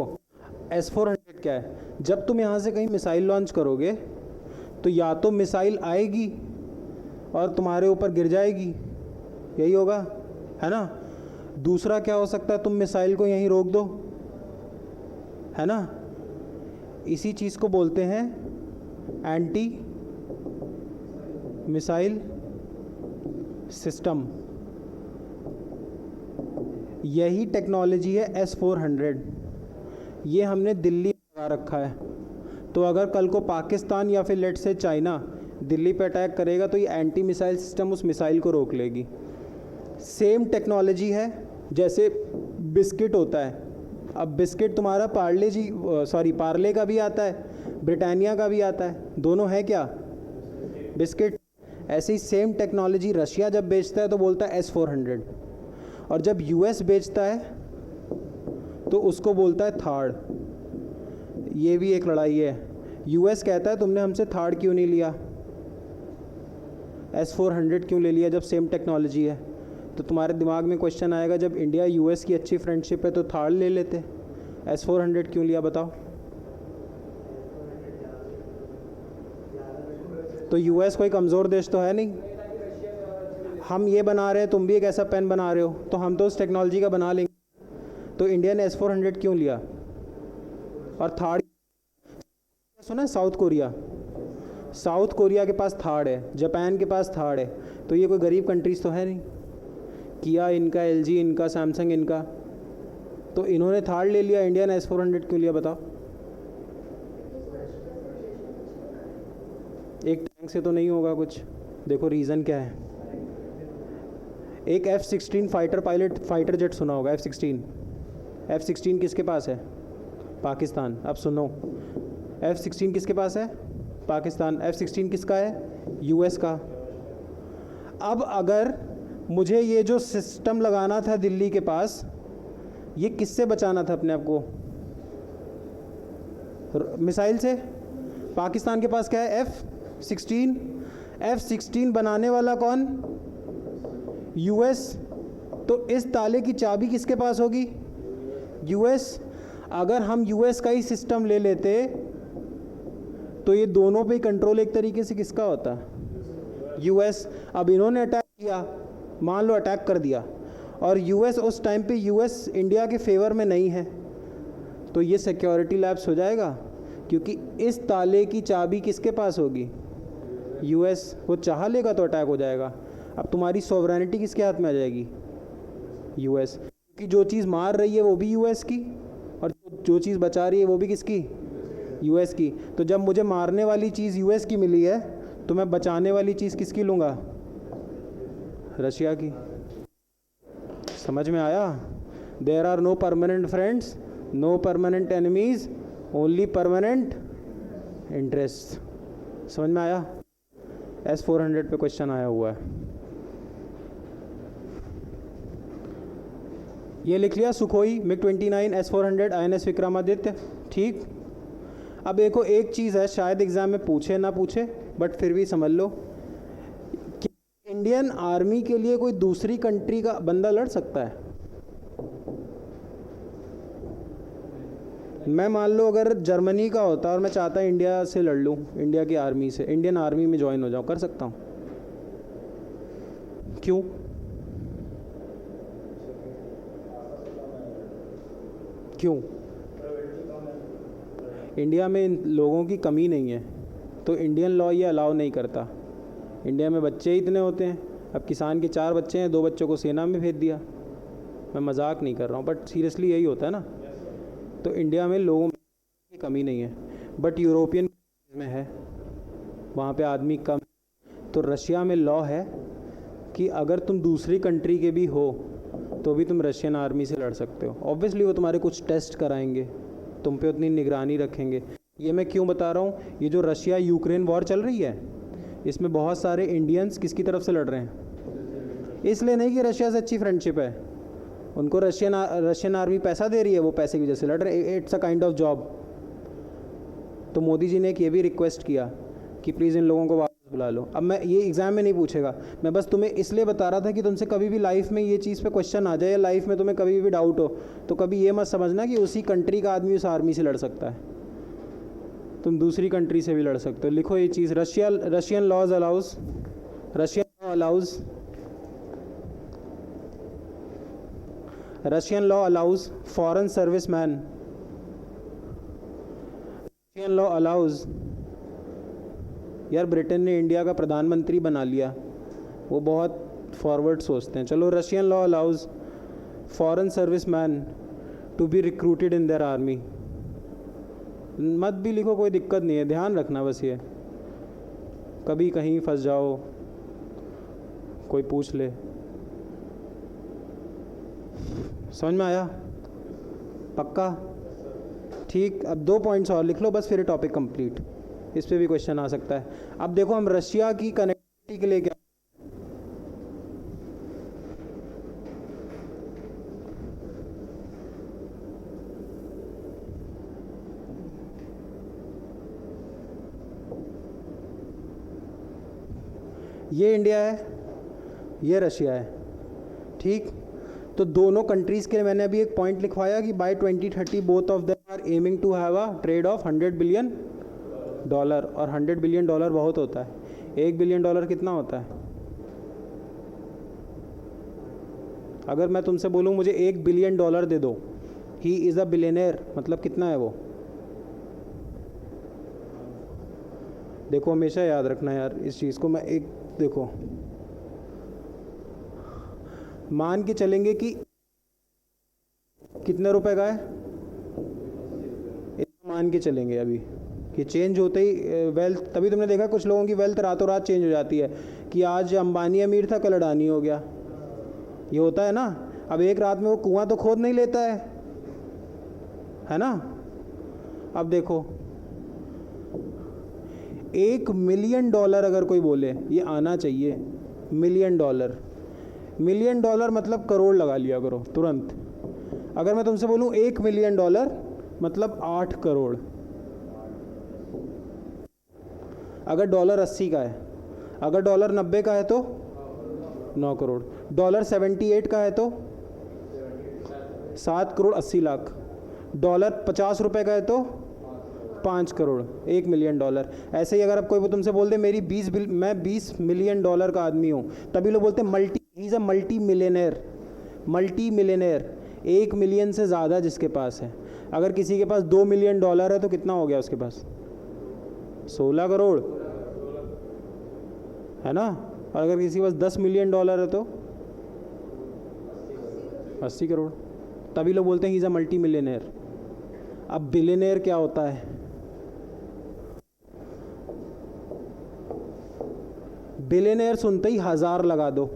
S-400 क्या है? जब तुम यहाँ से कहीं मिसाइल लॉन्च करोगे तो या तो मिसाइल आएगी और तुम्हारे ऊपर गिर जाएगी, यही होगा, है ना। दूसरा क्या हो सकता है, तुम मिसाइल को यहीं रोक दो, है ना। इसी चीज़ को बोलते हैं एंटी मिसाइल सिस्टम। यही टेक्नोलॉजी है S-400। ये हमने दिल्ली में लगा रखा है। तो अगर कल को पाकिस्तान या फिर लेट से चाइना दिल्ली पे अटैक करेगा तो ये एंटी मिसाइल सिस्टम उस मिसाइल को रोक लेगी। सेम टेक्नोलॉजी है जैसे बिस्किट होता है। अब बिस्किट तुम्हारा पार्ले का भी आता है, ब्रिटानिया का भी आता है, दोनों है क्या, बिस्किट। ऐसे ही सेम टेक्नोलॉजी रशिया जब बेचता है तो बोलता है S-400, और जब US बेचता है तो उसको बोलता है थार्ड। ये भी एक लड़ाई है। US कहता है तुमने हमसे थार्ड क्यों नहीं लिया, S-400 क्यों ले लिया जब सेम टेक्नोलॉजी है। तो तुम्हारे दिमाग में क्वेश्चन आएगा, जब इंडिया US की अच्छी फ्रेंडशिप है तो थार्ड ले लेते, S-400 क्यों लिया बताओ। तो US कोई कमज़ोर देश तो है नहीं। हम ये बना रहे हैं, तुम भी एक ऐसा पेन बना रहे हो, तो हम तो उस टेक्नोलॉजी का बना लेंगे। तो इंडिया ने S-400 क्यों लिया। और थार्ड सुना है, साउथ कोरिया के पास थार्ड है, जापान के पास थार्ड है। तो ये कोई गरीब कंट्रीज तो है नहीं। किया इनका, LG इनका, सैमसंग इनका, तो इन्होंने थार्ड ले लिया, इंडिया ने S-400 क्यों लिया बताओ। एक टैंक से तो नहीं होगा कुछ। देखो रीज़न क्या है। एक F-16 फाइटर जेट सुना होगा, F-16 किसके पास है, पाकिस्तान। अब सुनो, F-16 किसके पास है, पाकिस्तान। F-16 किसका है, US का। अब अगर मुझे ये जो सिस्टम लगाना था दिल्ली के पास, ये किससे बचाना था अपने आप को, मिसाइल से। पाकिस्तान के पास क्या है, F-16 बनाने वाला कौन, US। तो इस ताले की चाबी किसके पास होगी, US। अगर हम US का ही सिस्टम ले लेते तो ये दोनों पे कंट्रोल एक तरीके से किसका होता, US। अब इन्होंने अटैक किया, मान लो अटैक कर दिया, और US उस टाइम पे US इंडिया के फेवर में नहीं है, तो ये सिक्योरिटी लैप्स हो जाएगा, क्योंकि इस ताले की चाबी किसके पास होगी, US। वो चाह लेगा तो अटैक हो जाएगा। अब तुम्हारी सॉवरेनिटी किसके हाथ में आ जाएगी, US। क्योंकि जो चीज़ मार रही है वो भी US की, और जो चीज़ बचा रही है वो भी किसकी, US की। तो जब मुझे मारने वाली चीज़ US की मिली है तो मैं बचाने वाली चीज़ किसकी लूँगा, रशिया की। समझ में आया। There are no permanent friends, no permanent enemies, only permanent interest. समझ में आया। S-400 पे क्वेश्चन आया हुआ है, ये लिख लिया। Sukhoi, MiG-29, S-400, INS Vikramaditya, ठीक। अब देखो एक चीज़ है, शायद एग्ज़ाम में पूछे ना पूछे, बट फिर भी समझ लो कि इंडियन आर्मी के लिए कोई दूसरी कंट्री का बंदा लड़ सकता है। मैं मान लो अगर जर्मनी का होता और मैं चाहता इंडिया से लड़ लूँ, इंडिया की आर्मी से, इंडियन आर्मी में ज्वाइन हो जाऊँ, कर सकता हूँ। क्यों, क्यों। इंडिया में इन लोगों की कमी नहीं है, तो इंडियन लॉ ये अलाउ नहीं करता। इंडिया में बच्चे ही इतने होते हैं। अब किसान के 4 बच्चे हैं, 2 बच्चों को सेना में भेज दिया। मैं मजाक नहीं कर रहा हूँ, बट सीरियसली यही होता है ना। तो इंडिया में लोगों की कमी नहीं है, बट यूरोपियन में है, वहाँ पे आदमी कम। तो रशिया में लॉ है कि अगर तुम दूसरी कंट्री के भी हो तो भी तुम रशियन आर्मी से लड़ सकते हो। ऑब्वियसली वो तुम्हारे कुछ टेस्ट कराएंगे, तुम पे उतनी निगरानी रखेंगे। ये मैं क्यों बता रहा हूँ, ये जो रशिया यूक्रेन वॉर चल रही है, इसमें बहुत सारे इंडियंस किसकी तरफ से लड़ रहे हैं। इसलिए नहीं कि रशिया से अच्छी फ्रेंडशिप है, उनको रशियन आर्मी पैसा दे रही है, वो पैसे की वजह से लड़ रहे हैं। It's a kind of job. तो मोदी जी ने एक ये भी रिक्वेस्ट किया कि प्लीज़ इन लोगों को वापस बुला लो। अब मैं ये एग्ज़ाम में नहीं पूछेगा, मैं बस तुम्हें इसलिए बता रहा था कि तुमसे कभी भी लाइफ में ये चीज़ पे क्वेश्चन आ जाए, या लाइफ में तुम्हें कभी भी डाउट हो, तो कभी ये मत समझना कि उसी कंट्री का आदमी उस आर्मी से लड़ सकता है। तुम दूसरी कंट्री से भी लड़ सकते हो। लिखो ये चीज़, Russian laws allows, Russian allows foreign serviceman, Russian law allows, यार ब्रिटेन ने इंडिया का प्रधानमंत्री बना लिया, वो बहुत फॉरवर्ड सोचते हैं। चलो, Russian law allows foreign service man to be recruited in their army. मत भी लिखो, कोई दिक्कत नहीं है, ध्यान रखना बस ये, कभी कहीं फंस जाओ, कोई पूछ ले। समझ में आया? पक्का? ठीक, अब 2 पॉइंट्स और लिख लो बस, फिर टॉपिक कंप्लीट। इस पे भी क्वेश्चन आ सकता है। अब देखो, हम रशिया की कनेक्टिविटी के लिए क्या, ये इंडिया है, ये रशिया है, ठीक। तो दोनों कंट्रीज़ के लिए मैंने अभी एक पॉइंट लिखवाया कि by 2030 both of them are aiming to have a trade of $100 billion. और $100 बिलियन बहुत होता है। $1 बिलियन कितना होता है? अगर मैं तुमसे बोलूँ मुझे $1 बिलियन दे दो, ही इज़ अ बिलियनर, मतलब कितना है वो? देखो, हमेशा याद रखना यार इस चीज़ को। मैं एक, देखो, मान के चलेंगे कि कितने रुपए का है, इतना मान के चलेंगे अभी कि चेंज होते ही वेल्थ, तभी तुमने देखा कुछ लोगों की वेल्थ रातों रात चेंज हो जाती है कि आज अंबानी अमीर था, कल अडानी हो गया। ये होता है ना। अब एक रात में वो कुआं तो खोद नहीं लेता है ना। अब देखो, $1 मिलियन अगर कोई बोले, ये आना चाहिए, $1 मिलियन। $1 मिलियन मतलब करोड़ लगा लिया करो तुरंत। अगर मैं तुमसे बोलूँ $1 मिलियन मतलब 8 करोड़। अगर डॉलर 80 का है, अगर डॉलर 90 का है तो 9 करोड़, डॉलर 78 का है तो 7 करोड़ 80 लाख, डॉलर 50 रुपए का है तो 5 करोड़, $1 मिलियन। ऐसे ही अगर अब कोई तुमसे बोल दे मैं $20 मिलियन का आदमी हूँ, तभी लोग बोलते हैं he is a multi millionaire. 1 million से ज़्यादा जिसके पास है। अगर किसी के पास $2 मिलियन है तो कितना हो गया उसके पास? 16 करोड़, है ना। और अगर किसी के पास $10 मिलियन है तो 80 करोड़। तभी लोग बोलते हैं he is a multi millionaire. अब बिलियनेयर क्या होता है? बिलियनेयर सुनते ही 1000 लगा दो,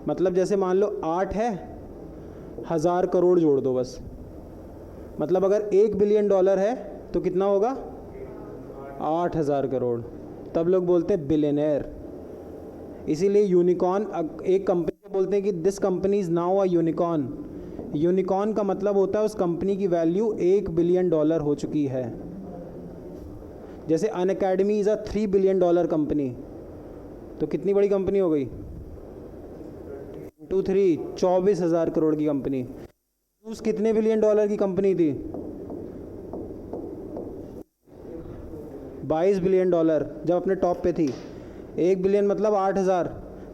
मतलब जैसे मान लो 8 है, 1000 करोड़ जोड़ दो बस। मतलब अगर $1 बिलियन है तो कितना होगा? 8000 करोड़। तब लोग बोलते हैं बिलियनेयर। इसीलिए यूनिकॉर्न, एक कंपनी को बोलते हैं कि this company is now a unicorn. Unicorn का मतलब होता है उस कंपनी की वैल्यू $1 बिलियन हो चुकी है। जैसे Unacademy is a $3 billion company, तो कितनी बड़ी कंपनी हो गई? 2-3 24,000 करोड़ की कंपनी। न्यूज़ कितने $बिलियन की कंपनी थी? 22 बिलियन जब अपने टॉप पे थी। 1 बिलियन मतलब 8,000,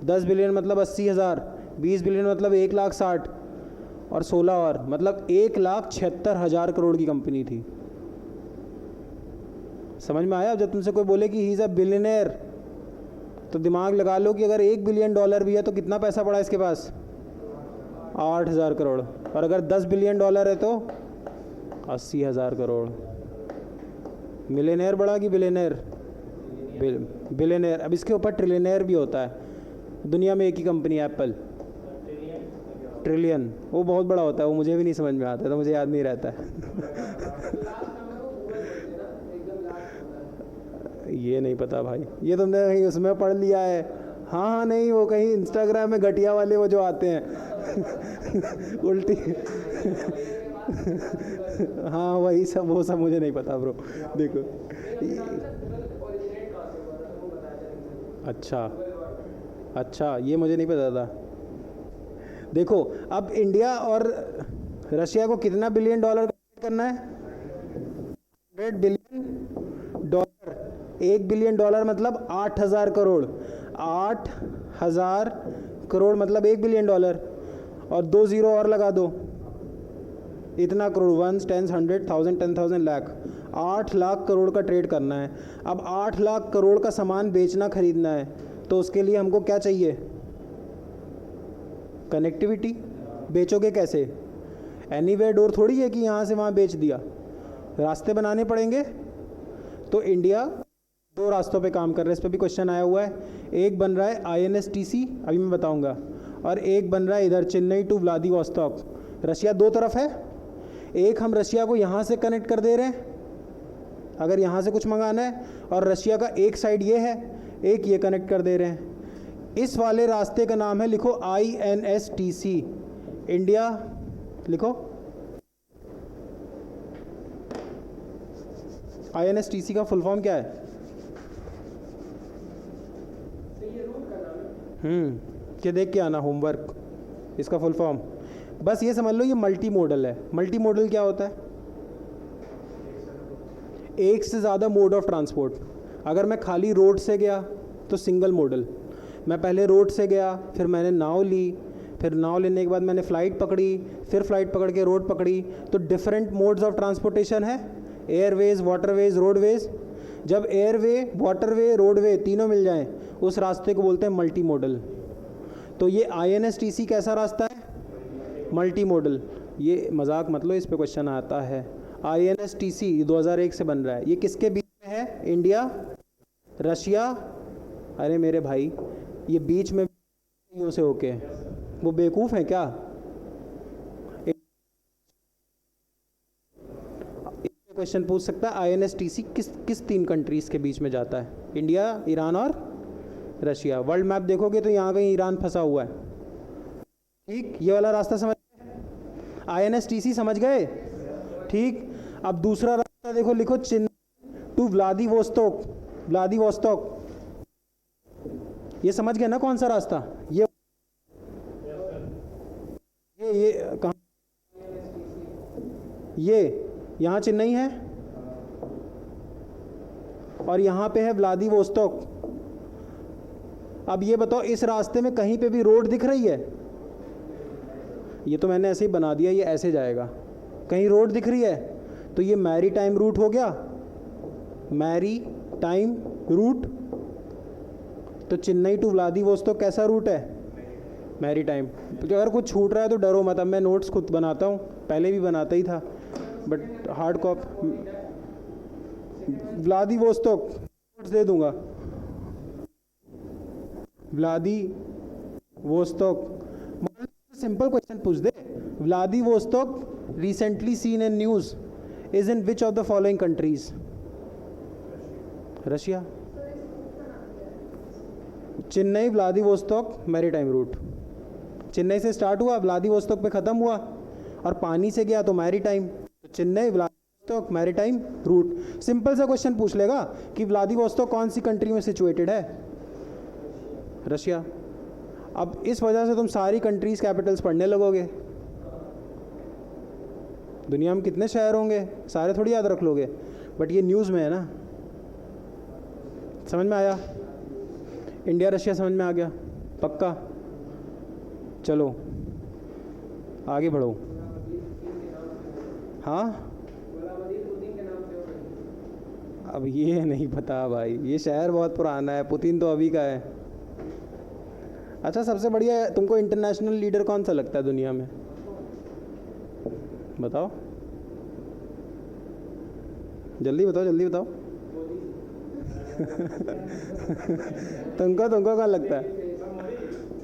10 बिलियन मतलब 80,000, 20 बिलियन मतलब 1,60,000 और 16 और मतलब 1,76,000 करोड़ की कंपनी थी। समझ में आया? जब तुमसे कोई बोले कि ही इज़ अ बिलियनेयर, तो दिमाग लगा लो कि अगर $1 बिलियन भी है तो कितना पैसा पड़ा इसके पास? 8,000 करोड़। और अगर 10 बिलियन है तो 80,000 करोड़। मिलियनेयर बड़ा कि बिलियनेयर? बिलियनेयर। अब इसके ऊपर ट्रिलियनेयर भी होता है। दुनिया में एक ही कंपनी है, एप्पल। ट्रिलियन, वो बहुत बड़ा होता है, वो मुझे भी नहीं समझ में आता, तो मुझे याद नहीं रहता है। ये नहीं पता भाई, ये तुमने कहीं उसमें पढ़ लिया है? हाँ, नहीं, वो कहीं इंस्टाग्राम में घटिया वाले वो जो आते हैं उल्टी। हाँ, वही सब, वो सब मुझे नहीं पता ब्रो। देखो, अच्छा, ये मुझे नहीं पता था। देखो, अब इंडिया और रशिया को कितना $1 बिलियन करना है? $100 बिलियन। $1 बिलियन मतलब 8,000 करोड़। 1000 करोड़ मतलब $1 बिलियन, और 2 ज़ीरो और लगा दो, इतना करोड़, 1 10 100 1000 10,000 लाख, 8 लाख करोड़ का ट्रेड करना है। अब 8 लाख करोड़ का सामान बेचना खरीदना है, तो उसके लिए हमको क्या चाहिए? कनेक्टिविटी। बेचोगे कैसे? एनीवेयर डोर थोड़ी है कि यहाँ से वहाँ बेच दिया, रास्ते बनाने पड़ेंगे। तो इंडिया 2 रास्तों पे काम कर रहा है, इस पर भी क्वेश्चन आया हुआ है। एक बन रहा है INSTC, अभी मैं बताऊंगा, और एक बन रहा है इधर चेन्नई टू व्लादिवोस्तोक। रशिया 2 तरफ है, एक हम रशिया को यहाँ से कनेक्ट कर दे रहे हैं अगर यहाँ से कुछ मंगाना है, और रशिया का एक साइड ये है, एक ये कनेक्ट कर दे रहे हैं। इस वाले रास्ते का नाम है, लिखो INSTC, इंडिया, लिखो INSTC का फुल फॉर्म क्या है? ये देख के आना होमवर्क, इसका फुल फॉर्म बस ये समझ लो, ये मल्टी मॉडल है। मल्टी मॉडल क्या होता है? एक से ज़्यादा मोड ऑफ ट्रांसपोर्ट। अगर मैं खाली रोड से गया तो सिंगल मॉडल, मैं पहले रोड से गया, फिर मैंने नाव ली, फिर नाव लेने के बाद मैंने फ़्लाइट पकड़ी, फिर फ्लाइट पकड़ के रोड पकड़ी, तो डिफरेंट मोड्स ऑफ ट्रांसपोर्टेशन है, एयरवेज, वाटरवेज, रोडवेज। जब एयरवे, वाटरवे, रोडवे तीनों मिल जाएं, उस रास्ते को बोलते हैं मल्टी मॉडल। तो ये INSTC कैसा रास्ता है? Multi modal. ये मजाक मत लो, इस पे क्वेश्चन आता है। INSTC 2001 से बन रहा है। ये किसके बीच में है? India, Russia. अरे मेरे भाई, ये बीच में से होके वो बेवकूफ़ है क्या? क्वेश्चन पूछ सकता है INSTC किस 3 कंट्रीज़ के बीच में जाता है? इंडिया, ईरान और रशिया। वर्ल्ड मैप देखोगे तो यहाँ कहीं ईरान फंसा हुआ है। ठीक, ये वाला रास्ता समझ गए? INSTC समझ गए? ठीक। अब दूसरा रास्ता देखो, लिखो चेन्नई टू व्लादिवोस्तोक। व्लादिवोस्तोक, ये समझ गए ना कौन सा रास्ता? ये कहाँ? ये यहाँ चेन्नई है और यहाँ पे है व्लादिवोस्तोक। अब ये बताओ, इस रास्ते में कहीं पे भी रोड दिख रही है? ये तो मैंने ऐसे ही बना दिया, ये ऐसे जाएगा। कहीं रोड दिख रही है? तो ये मैरी टाइम रूट हो गया, मैरी टाइम रूट। तो चेन्नई टू व्लादिवोस्तोक कैसा रूट है? Maritime. तो अगर कुछ छूट रहा है तो डरो मत, अब मैं नोट्स खुद बनाता हूँ, पहले भी बनाता ही था, but hard copy. Vladivostok notes दे दूंगा। व्लादिवोस्तोक, सिंपल क्वेश्चन पूछ दे। Vladivostok recently seen in news is in which of the following countries? Russia. Chennai Vladivostok maritime route. Chennai से स्टार्ट हुआ, व्लादिवोस्तोक पे ख़त्म हुआ, और पानी से गया तो मैरीटाइम। तो Chennai Vladivostok maritime route. Simple सा क्वेश्चन पूछ लेगा कि व्लादिवोस्तोक कौन सी कंट्री में सिचुएटेड है? रशिया। अब इस वजह से तुम सारी कंट्रीज कैपिटल्स पढ़ने लगोगे। दुनिया में कितने शहर होंगे, सारे थोड़ी याद रख लोगे, बट ये न्यूज़ में है ना। समझ में आया? इंडिया रशिया समझ में आ गया? पक्का? चलो आगे बढ़ो। हाँ, अब ये नहीं पता भाई, ये शहर बहुत पुराना है, पुतिन तो अभी का है। अच्छा, सबसे बढ़िया तुमको इंटरनेशनल लीडर कौन सा लगता है दुनिया में? बताओ, जल्दी बताओ, जल्दी बताओ। तुमको कौन लगता है?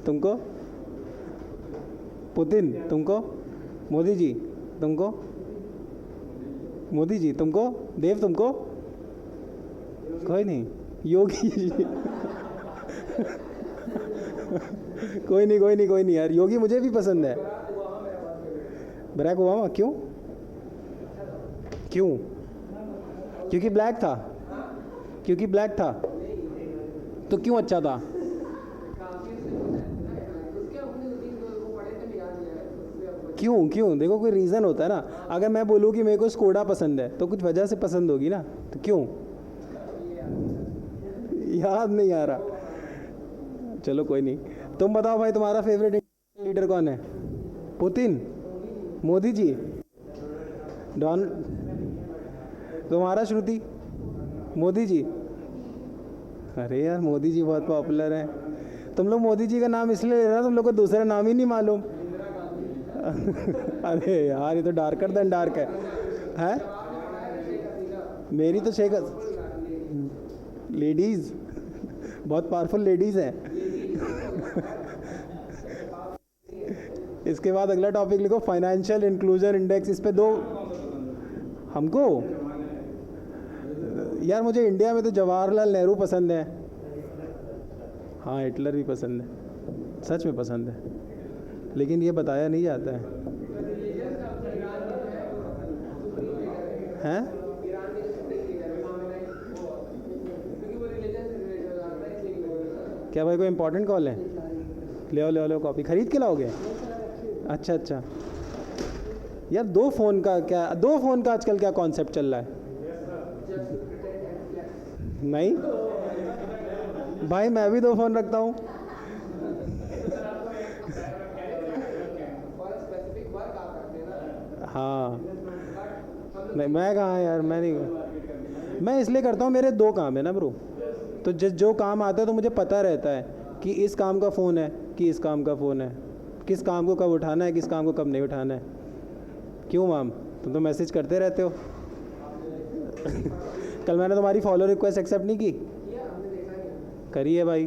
तुमको पुतिन, तुमको मोदी जी, तुमको मोदी जी, तुमको देव, तुमको कोई नहीं, योगी जी। कोई नहीं यार, योगी मुझे भी पसंद है। Barack Obama. क्यों? क्योंकि ब्लैक था? क्योंकि ब्लैक था तो क्यों अच्छा था? क्यों? देखो, कोई रीज़न होता है ना। अगर मैं बोलूँ कि मेरे को स्कोडा पसंद है तो कुछ वजह से पसंद होगी ना, तो क्यों? याद नहीं आ रहा। चलो कोई नहीं, तुम बताओ भाई तुम्हारा फेवरेट लीडर कौन है? पुतिन, मोदी जी, डॉन, तुम्हारा श्रुति? मोदी जी। अरे यार मोदी जी बहुत पॉपुलर हैं। तुम लोग मोदी जी का नाम इसलिए ले रहे हो, तुम लोग को दूसरा नाम ही नहीं मालूम। अरे यार ये तो डार्कर देन डार्क है? मेरी तो शेख लेडीज़ बहुत पावरफुल लेडीज़ हैं। इसके बाद अगला टॉपिक लिखो फाइनेंशियल इंक्लूजन इंडेक्स। इस पे दो हमको। यार मुझे इंडिया में तो जवाहरलाल नेहरू पसंद है। हाँ हिटलर भी पसंद है, सच में पसंद है, लेकिन ये बताया नहीं जाता है। हैं? क्या भाई कोई इंपॉर्टेंट कॉल है? ले आओ ले आओ ले आओ, कॉपी खरीद के लाओगे? अच्छा अच्छा। यार दो फ़ोन का आजकल क्या कॉन्सेप्ट चल रहा है? नहीं भाई मैं भी दो फ़ोन रखता हूँ। हाँ नहीं मैं कहाँ यार, मैं नहीं, मैं इसलिए करता हूँ मेरे दो काम है ना ब्रो, तो जो काम आता है तो मुझे पता रहता है कि इस काम का फ़ोन है कि इस काम का फ़ोन है, किस काम को कब उठाना है किस काम को कब नहीं उठाना है। क्यों मैम तुम तो मैसेज करते रहते हो। कल मैंने तुम्हारी फॉलो रिक्वेस्ट एक्सेप्ट नहीं की? करी है भाई,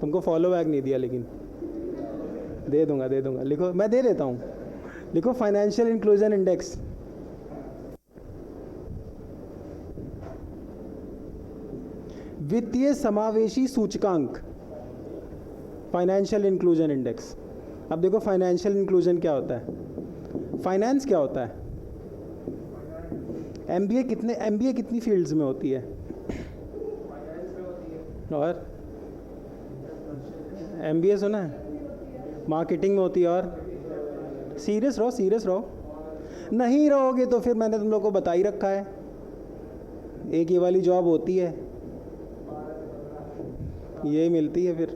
तुमको फॉलो बैक नहीं दिया, लेकिन दे दूंगा लिखो, मैं दे देता हूँ। लिखो फाइनेंशियल इंक्लूजन इंडेक्स। वित्तीय समावेशी सूचकांक, फाइनेंशियल इंक्लूजन इंडेक्स। अब देखो फाइनेंशियल इंक्लूजन क्या होता है, फाइनेंस क्या होता है, एमबीए कितनी फील्ड्स में होती है? और एमबीए सुना है? मार्केटिंग में होती है। और सीरियस रहो, नहीं रहोगे तो फिर मैंने तुम लोग को बता ही रखा है, एक ये वाली जॉब होती है, यही मिलती है फिर,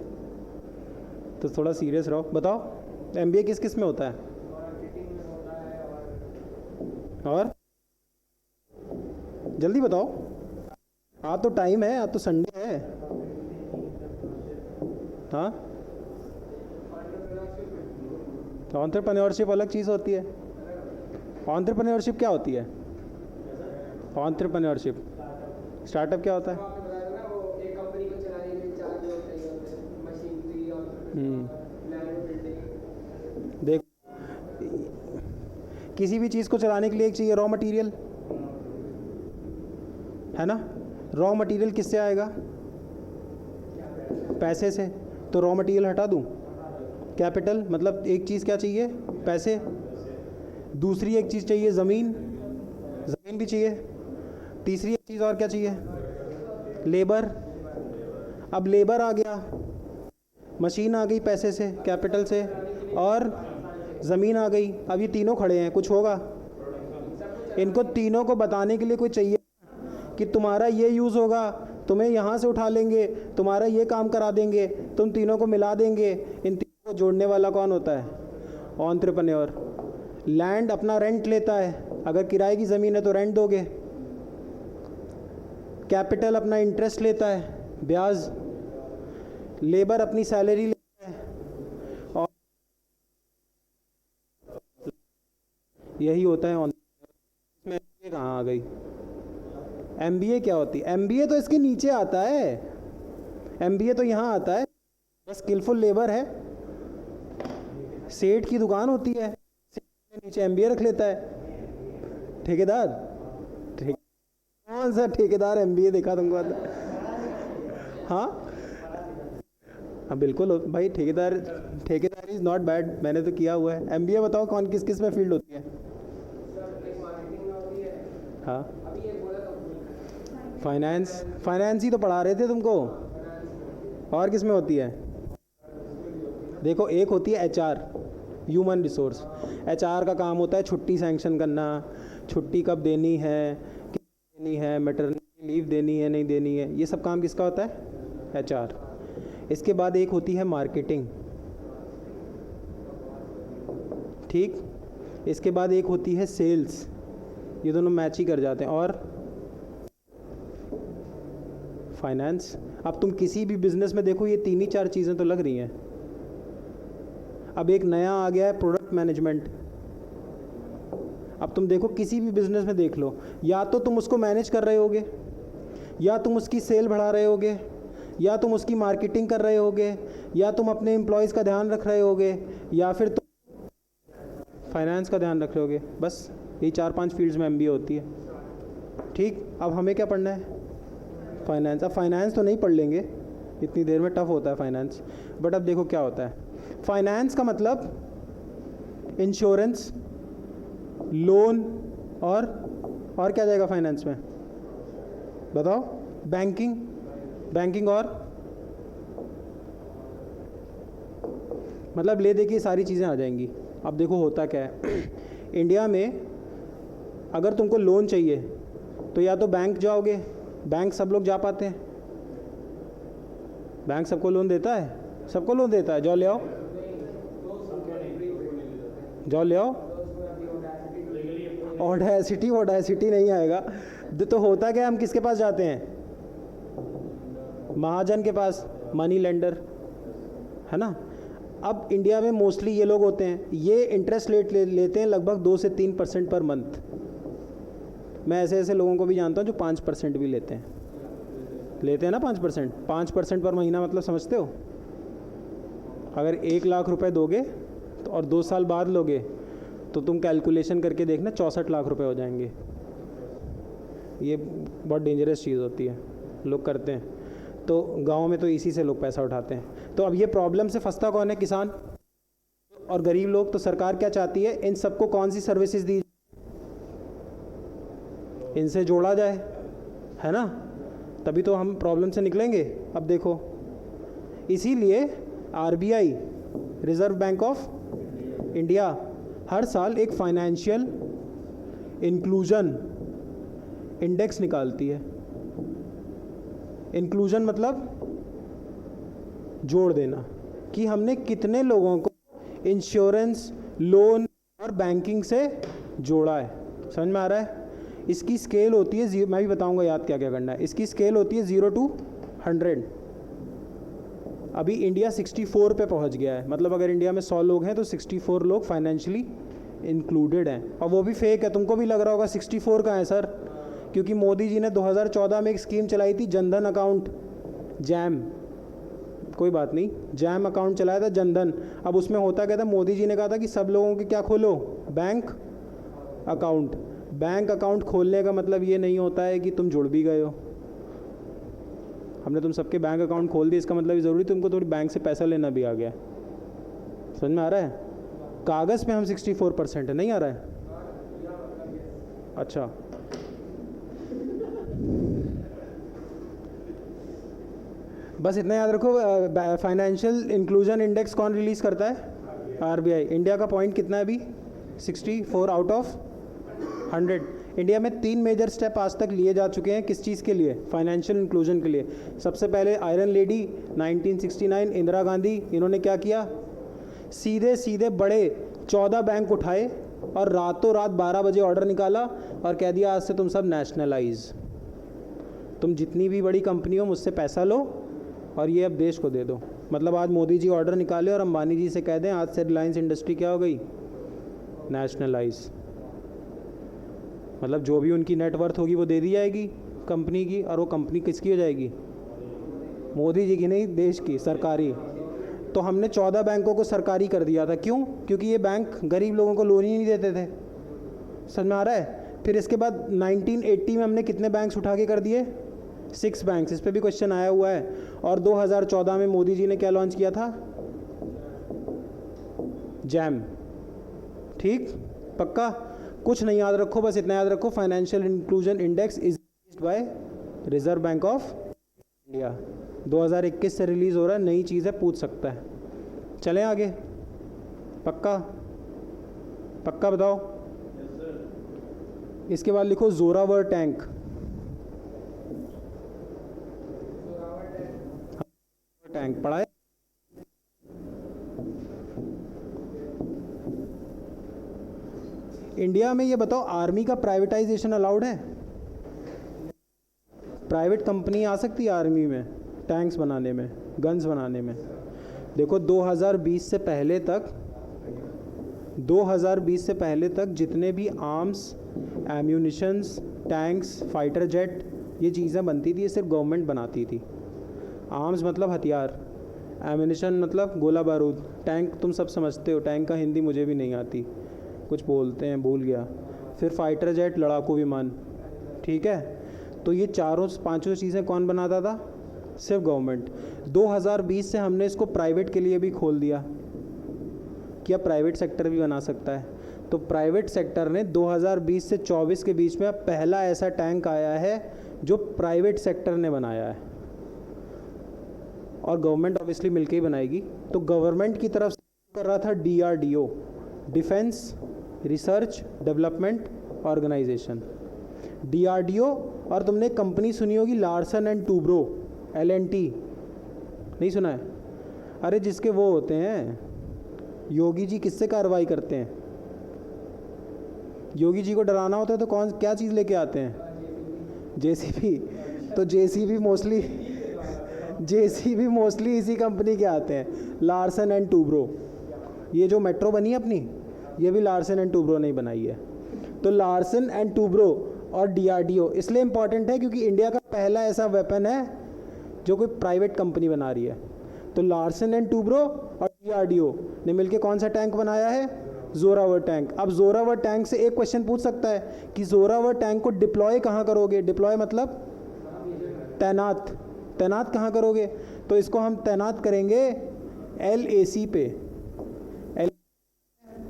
तो थोड़ा सीरियस रहो। बताओ एमबीए किस किस में होता है? और जल्दी बताओ, आज तो टाइम है, आज तो संडे है। हाँ एंटरप्रेन्योरशिप अलग चीज़ होती है। एंटरप्रेन्योरशिप क्या होती है? एंटरप्रेन्योरशिप स्टार्टअप क्या होता है? देख किसी भी चीज़ को चलाने के लिए एक चाहिए रॉ मटेरियल, है ना? रॉ मटेरियल किससे आएगा? पैसे से। तो रॉ मटेरियल हटा दूं, कैपिटल, मतलब एक चीज़ क्या चाहिए? पैसे। दूसरी एक चीज़ चाहिए ज़मीन भी चाहिए। तीसरी एक चीज़ और क्या चाहिए? लेबर। अब लेबर आ गया, मशीन आ गई पैसे से, कैपिटल से, और ज़मीन आ गई। अब ये तीनों खड़े हैं, कुछ होगा? इनको तीनों को बताने के लिए कोई चाहिए कि तुम्हारा ये यूज़ होगा, तुम्हें यहाँ से उठा लेंगे, तुम्हारा ये काम करा देंगे, तुम तीनों को मिला देंगे। इन तीनों को जोड़ने वाला कौन होता है? एंटरप्रेन्योर। लैंड अपना रेंट लेता है, अगर किराए की ज़मीन है तो रेंट दोगे। कैपिटल अपना इंटरेस्ट लेता है, ब्याज। लेबर अपनी सैलरी लेता है, और यही होता है। इसमें कहाँ आ गई? एमबीए क्या होती है? एमबीए तो इसके नीचे आता है, एमबीए तो यहाँ आता है। बस स्किलफुल लेबर है, सेठ की दुकान होती है, सेठ के नीचे एमबीए रख लेता है। ठेकेदार, कौन सा ठेकेदार एमबीए देखा तुमको? हाँ बिल्कुल भाई, ठेकेदार इज़ नॉट बैड, मैंने तो किया हुआ है। एमबीए बताओ कौन किस किस में फील्ड होती है? हाँ फाइनेंस ही तो पढ़ा रहे थे तुमको। और किस में होती है? देखो एक होती है एचआर, ह्यूमन रिसोर्स। एचआर का काम होता है छुट्टी सैंक्शन करना, छुट्टी कब देनी है, कितनी देनी है, मैटरनिटी लीव देनी है नहीं देनी है, ये सब काम किसका होता है? एचआर। इसके बाद एक होती है मार्केटिंग, ठीक, इसके बाद एक होती है सेल्स, ये दोनों मैच ही कर जाते हैं, और फाइनेंस। अब तुम किसी भी बिजनेस में देखो ये तीन ही चार चीज़ें तो लग रही हैं। अब एक नया आ गया है प्रोडक्ट मैनेजमेंट। अब तुम देखो किसी भी बिजनेस में देख लो, या तो तुम उसको मैनेज कर रहे होगे, या तुम उसकी सेल बढ़ा रहे होगे, या तुम उसकी मार्केटिंग कर रहे होगे, या तुम अपने एम्प्लॉयज़ का ध्यान रख रहे होगे, या फिर तुम फाइनेंस का ध्यान रख रहे होगे। बस ये 4-5 फील्ड्स में MBA होती है, ठीक। अब हमें क्या पढ़ना है? फाइनेंस। अब फाइनेंस तो नहीं पढ़ लेंगे इतनी देर में, टफ होता है फाइनेंस। बट अब देखो क्या होता है। फाइनेंस का मतलब इंश्योरेंस, लोन, और क्या जाएगा फाइनेंस में? बताओ। बैंकिंग और मतलब ले दे के सारी चीज़ें आ जाएंगी। अब देखो होता क्या है इंडिया में, अगर तुमको लोन चाहिए तो या तो बैंक जाओगे, बैंक सब लोग जा पाते हैं, बैंक सबको लोन देता है, सबको लोन देता है, जाओ ले आओ, जाओ ले आओ। ऑडेसिटी नहीं आएगा। तो होता क्या है, हम किसके पास जाते हैं? महाजन के पास, मनी लेंडर, है ना। अब इंडिया में मोस्टली ये लोग होते हैं, ये इंटरेस्ट रेट लेते हैं लगभग 2 से 3% पर मंथ। मैं ऐसे ऐसे लोगों को भी जानता हूँ जो 5% भी लेते हैं ना। 5% पर महीना मतलब समझते हो? अगर 1 लाख रुपए दोगे तो और 2 साल बाद लोगे तो तुम कैलकुलेशन करके देखना 64 लाख रुपए हो जाएंगे। ये बहुत डेंजरस चीज़ होती है, लोग करते हैं। तो गांव में तो इसी से लोग पैसा उठाते हैं। तो अब ये प्रॉब्लम से फंसता कौन है? किसान और गरीब लोग। तो सरकार क्या चाहती है? इन सबको कौन सी सर्विसेज दी? इनसे जोड़ा जाए, है ना, तभी तो हम प्रॉब्लम से निकलेंगे। अब देखो, इसीलिए RBI, Reserve Bank of India, हर साल एक फाइनेंशियल इंक्लूजन इंडेक्स निकालती है। इंक्लूजन मतलब जोड़ देना, कि हमने कितने लोगों को इंश्योरेंस, लोन और बैंकिंग से जोड़ा है। समझ में आ रहा है? इसकी स्केल होती है, मैं भी बताऊंगा याद क्या क्या करना है। इसकी स्केल होती है 0 to 100। अभी इंडिया 64 पे पहुंच गया है। मतलब अगर इंडिया में 100 लोग हैं तो 64 लोग फाइनेंशियली इंक्लूडेड हैं। और वो भी फेक है। तुमको भी लग रहा होगा 64 का है सर, क्योंकि मोदी जी ने 2014 में एक स्कीम चलाई थी, जनधन अकाउंट, जैम, कोई बात नहीं, जैम अकाउंट चलाया था, जनधन। अब उसमें होता क्या था, मोदी जी ने कहा था कि सब लोगों के क्या खोलो? Bank account. बैंक अकाउंट खोलने का मतलब ये नहीं होता है कि तुम जुड़ भी गए हो। हमने तुम सबके बैंक अकाउंट खोल दिए, इसका मतलब ज़रूरी तुमको थोड़ी बैंक से पैसा लेना भी आ गया। समझ में आ रहा है? कागज़ पे हम 64% है, नहीं आ रहा है? अच्छा, बस इतना याद रखो। फाइनेंशियल इंक्लूजन इंडेक्स कौन रिलीज़ करता है? RBI। इंडिया का पॉइंट कितना है अभी? 64 आउट ऑफ 100। इंडिया में 3 मेजर स्टेप आज तक लिए जा चुके हैं। किस चीज़ के लिए? फाइनेंशियल इंक्लूजन के लिए। सबसे पहले आयरन लेडी 1969 इंदिरा गांधी, इन्होंने क्या किया? सीधे सीधे बड़े 14 बैंक उठाए और रातों रात 12 बजे ऑर्डर निकाला और कह दिया आज से तुम सब नेशनलाइज, तुम जितनी भी बड़ी कंपनी हो मुझसे पैसा लो और ये अब देश को दे दो। मतलब आज मोदी जी ऑर्डर निकाले और अंबानी जी से कह दें आज से रिलायंस इंडस्ट्री क्या हो गई? नेशनलाइज। मतलब जो भी उनकी नेटवर्थ होगी वो दे दी जाएगी कंपनी की, और वो कंपनी किसकी हो जाएगी? मोदी जी की नहीं, देश की, सरकारी। तो हमने 14 बैंकों को सरकारी कर दिया था। क्यों? क्योंकि ये बैंक गरीब लोगों को लोन ही नहीं देते थे। समझ में आ रहा है? फिर इसके बाद 1980 में हमने कितने बैंक्स उठा के कर दिए? 6 बैंक्स। इस पर भी क्वेश्चन आया हुआ है। और 2014 में मोदी जी ने क्या लॉन्च किया था? जैम। ठीक, पक्का? कुछ नहीं याद रखो, बस इतना याद रखो, financial inclusion index is by reserve Bank of India. 2021 से रिलीज़ हो रहा है, नई चीज़ है, पूछ सकता है। चलें आगे? पक्का? पक्का बताओ। इसके बाद लिखो जोरावर टैंक। टैंक पढ़ा है? इंडिया में ये बताओ, आर्मी का प्राइवेटाइजेशन अलाउड है? प्राइवेट कंपनी आ सकती है आर्मी में टैंक्स बनाने में, गन्स बनाने में? देखो 2020 से पहले तक जितने भी arms, ammunitions, tanks, fighter jet, ये चीज़ें बनती थी, ये सिर्फ गवर्नमेंट बनाती थी। आर्म्स मतलब हथियार, एम्यूनिशन मतलब गोला बारूद, टैंक तुम सब समझते हो, टैंक का हिंदी मुझे भी नहीं आती, कुछ बोलते हैं भूल गया। फिर फाइटर जेट, लड़ाकू विमान, ठीक है? तो ये चारों पांचों चीज़ें कौन बनाता था? सिर्फ गवर्नमेंट। 2020 से हमने इसको प्राइवेट के लिए भी खोल दिया कि अब प्राइवेट सेक्टर भी बना सकता है। तो प्राइवेट सेक्टर ने 2020 से 24 के बीच में अब पहला ऐसा टैंक आया है जो प्राइवेट सेक्टर ने बनाया है, और गवर्नमेंट ऑब्वियसली मिलके ही बनाएगी। तो गवर्नमेंट की तरफ से कर रहा था DRDO, defence research development organisation, DRDO। और तुमने कंपनी सुनी होगी लार्सन एंड टूब्रो, LNT, नहीं सुना है? अरे जिसके वो होते हैं, योगी जी किससे कार्रवाई करते हैं? योगी जी को डराना होता है तो क्या चीज़ लेके आते हैं? JCB। तो JCB मोस्टली इसी कंपनी के आते हैं, लार्सन एंड टूब्रो। ये जो मेट्रो बनी है अपनी, ये भी लार्सन एंड टूब्रो ने बनाई है। तो लार्सन एंड टूब्रो और DRDO इसलिए इम्पॉर्टेंट है क्योंकि इंडिया का पहला ऐसा वेपन है जो कोई प्राइवेट कंपनी बना रही है। तो लार्सन एंड टूब्रो और DRDO ने मिलकर कौन सा टैंक बनाया है? जोरावर टैंक। अब जोरावर टैंक से एक क्वेश्चन पूछ सकता है कि जोरावर टैंक को डिप्लॉय कहाँ करोगे? डिप्लॉय मतलब तैनात कहाँ करोगे? तो इसको हम तैनात करेंगे LAC पे,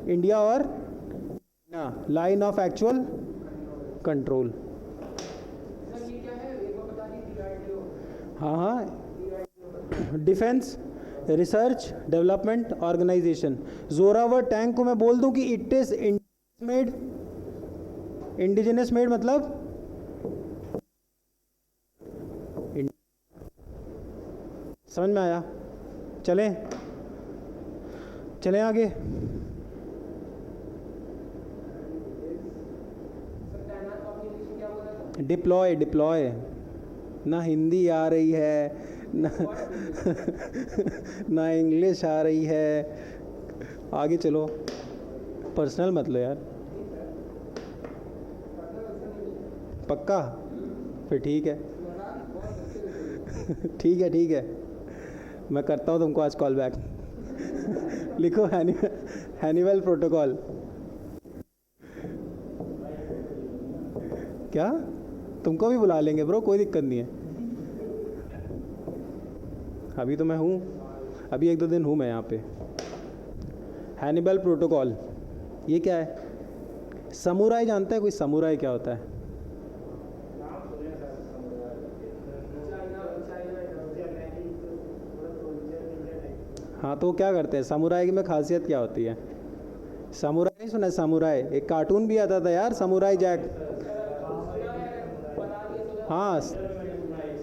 इंडिया और लाइन ऑफ एक्चुअल कंट्रोल। हाँ, defence research development organisation. Zorawar tank को मैं बोल दूं कि इट इज इंडिजिनस मेड मतलब समझ में आया? चलें आगे। डिप्लॉय ना हिंदी आ रही है ना इंग्लिश आ रही है। आगे चलो, पर्सनल मत लो यार। पक्का? फिर ठीक है ठीक है, मैं करता हूँ तुमको आज कॉल बैक। लिखो हैनिवल प्रोटोकॉल। क्या? तुमको भी बुला लेंगे ब्रो, कोई दिक्कत नहीं है। अभी तो मैं हूँ, अभी 1-2 दिन हूँ मैं यहाँ पे। हैनिबल प्रोटोकॉल ये क्या है? समुराई जानता है कोई? समुराई क्या होता है? हाँ, तो क्या करते हैं? समुराई में खासियत क्या होती है? समुराई नहीं सुना? समुराई एक कार्टून भी आता था यार, समुराई जैक। हाँ,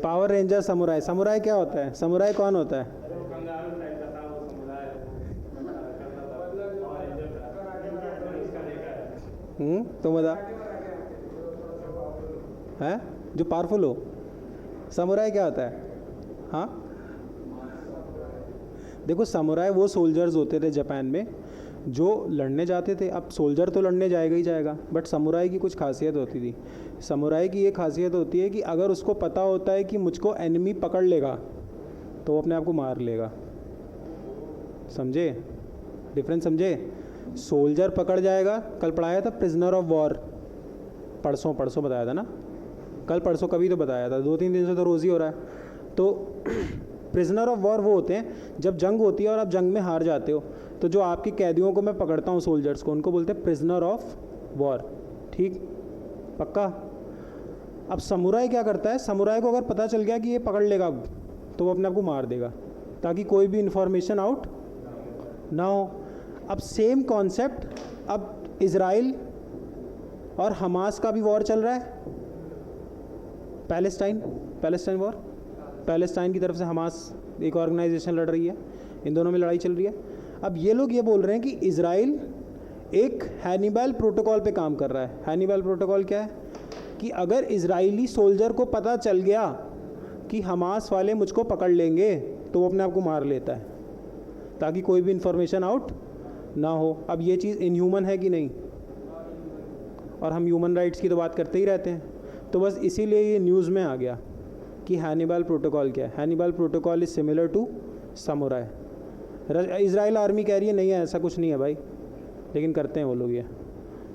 पावर रेंजर समुराई। समुराई क्या होता है? समुराई कौन होता है? तुम बता। है जो पावरफुल हो? समुराई क्या होता है? हाँ, देखो समुराई वो सोल्जर्स होते थे जापान में जो लड़ने जाते थे। अब सोल्जर तो लड़ने जाएगा ही जाएगा, बट समुराई की कुछ खासियत होती थी। समुराई की ये खासियत होती है कि अगर उसको पता होता है कि मुझको एनिमी पकड़ लेगा तो वो अपने आप को मार लेगा। समझे डिफरेंस? समझे? सोल्जर पकड़ जाएगा, कल पढ़ाया था प्रिजनर ऑफ वॉर, परसों बताया था ना, कल परसों कभी तो बताया था, 2-3 दिन से तो रोज़ ही हो रहा है। तो प्रिजनर ऑफ वॉर वो होते हैं जब जंग होती है और आप जंग में हार जाते हो, तो जो आपके कैदियों को मैं पकड़ता हूँ सोल्जर्स को, उनको बोलते हैं प्रिजनर ऑफ वॉर। ठीक? पक्का? अब समुराई क्या करता है? समुराई को अगर पता चल गया कि ये पकड़ लेगा अब, तो वो अपने आप को मार देगा ताकि कोई भी इंफॉर्मेशन आउट ना हो। अब सेम कॉन्सेप्ट, अब इजराइल और हमास का भी वॉर चल रहा है, पैलेस्टाइन वॉर। पैलेस्टाइन की तरफ से हमास एक ऑर्गेनाइजेशन लड़ रही है, इन दोनों में लड़ाई चल रही है। अब ये लोग ये बोल रहे हैं कि इज़राइल एक हैनिबल प्रोटोकॉल पे काम कर रहा है। हैनिबल प्रोटोकॉल क्या है कि अगर इजरायली सोल्जर को पता चल गया कि हमास वाले मुझको पकड़ लेंगे तो वो अपने आप को मार लेता है ताकि कोई भी इंफॉर्मेशन आउट ना हो। अब ये चीज़ इनह्यूमन है कि नहीं, और हम ह्यूमन राइट्स की तो बात करते ही रहते हैं, तो बस इसीलिए ये न्यूज़ में आ गया कि हैनिबल प्रोटोकॉल क्या है। Hannibal protocol is similar to samurai. Israel army कह रही है नहीं है, ऐसा कुछ नहीं है भाई, लेकिन करते हैं वो लोग ये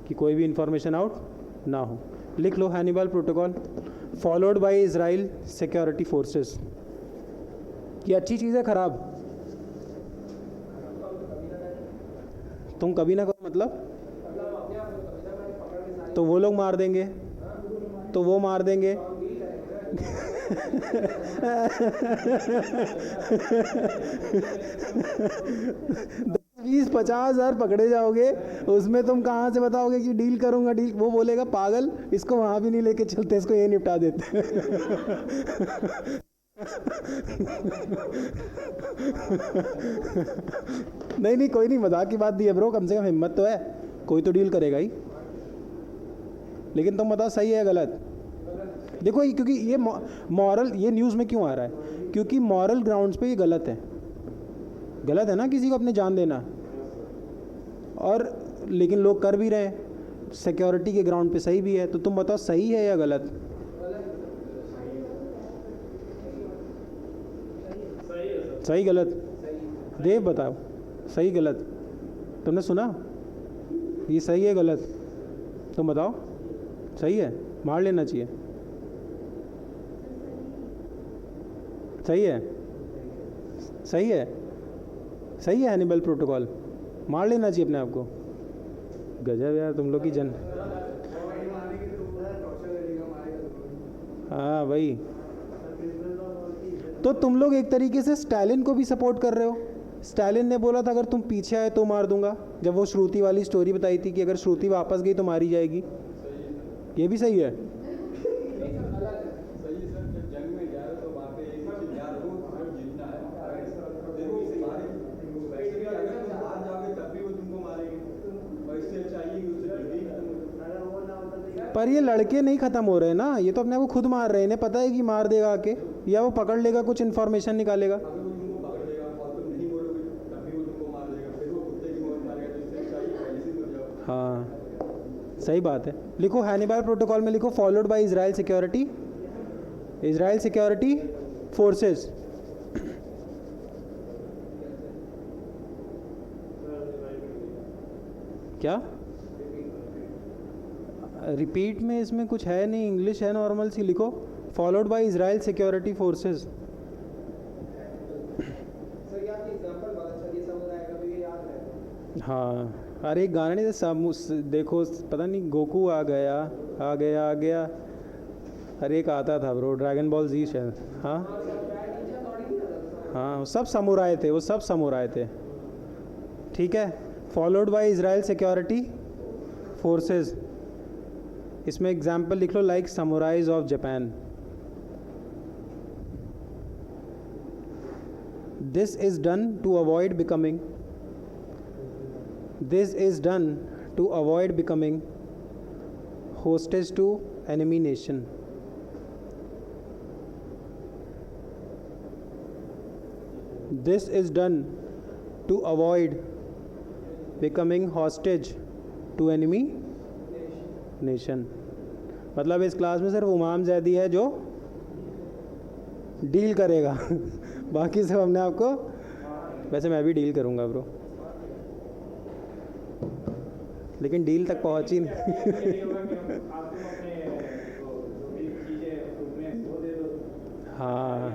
कि कोई भी इंफॉर्मेशन आउट ना हो। लिख लो Hannibal protocol followed by Israel security forces. ये अच्छी चीज़ है ख़राब? तुम कभी ना करो मतलब तो वो लोग मार देंगे, तो वो मार देंगे 20-50 हज़ार पकड़े जाओगे, उसमें तुम कहाँ से बताओगे कि डील करूँगा? डील वो बोलेगा पागल, इसको वहाँ भी नहीं लेके चलते, इसको ये निपटा देते। नहीं नहीं, कोई नहीं, मजाक की बात दी है ब्रो, कम से कम हिम्मत तो है, कोई तो डील करेगा ही। लेकिन तुम बताओ सही है गलत? देखो ये क्योंकि ये मॉरल, ये न्यूज़ में क्यों आ रहा है? क्योंकि मॉरल ग्राउंड्स पे ये गलत है। गलत है ना किसी को अपनी जान देना, और लेकिन लोग कर भी रहे हैं। सिक्योरिटी के ग्राउंड पे सही भी है, तो तुम बताओ सही है या गलत? सही गलत? देव बताओ सही गलत? तुमने सुना ये सही है गलत? तुम बताओ सही है, मार लेना चाहिए? सही है, सही है, सही है। हैनिबल प्रोटोकॉल मार लेना चाहिए अपने आप को। गजब यार तुम लोग की जन। हाँ भाई, तो तुम लोग एक तरीके से स्टालिन को भी सपोर्ट कर रहे हो। स्टालिन ने बोला था अगर तुम पीछे आए तो मार दूंगा, जब वो श्रुति वाली स्टोरी बताई थी कि अगर श्रुति वापस गई तो मारी जाएगी। ये भी सही है। पर ये लड़के नहीं ख़त्म हो रहे ना, ये तो अपने आप को खुद मार रहे हैं। इन्हें पता है कि मार देगा आके, या वो पकड़ लेगा, कुछ इन्फॉर्मेशन निकालेगा। हाँ सही बात है। लिखो हैनिबल प्रोटोकॉल में लिखो followed by Israel security forces. क्या रिपीट में इसमें कुछ है नहीं, इंग्लिश है नॉर्मल सी। लिखो followed by Israel security forces. हाँ, अरे एक गाना नहीं था, देखो पता नहीं गोकू आ गया आ गया आ गया, अरे एक आता था ब्रो, ड्रैगन बॉल जी शायद। हाँ हाँ, सब समुराई थे, वो सब समुराई थे। ठीक है, followed by Israel security forces. इसमें एग्जाम्पल लिख लो like samurais of Japan. This is done to avoid becoming hostage to enemy nation. This is done to avoid becoming hostage to enemy nation. मतलब इस class में सिर्फ उमाम जैदी है जो deal करेगा बाकी सब हमने आपको, वैसे मैं भी डील करूँगा ब्रो, लेकिन डील तक पहुँची नहीं। हाँ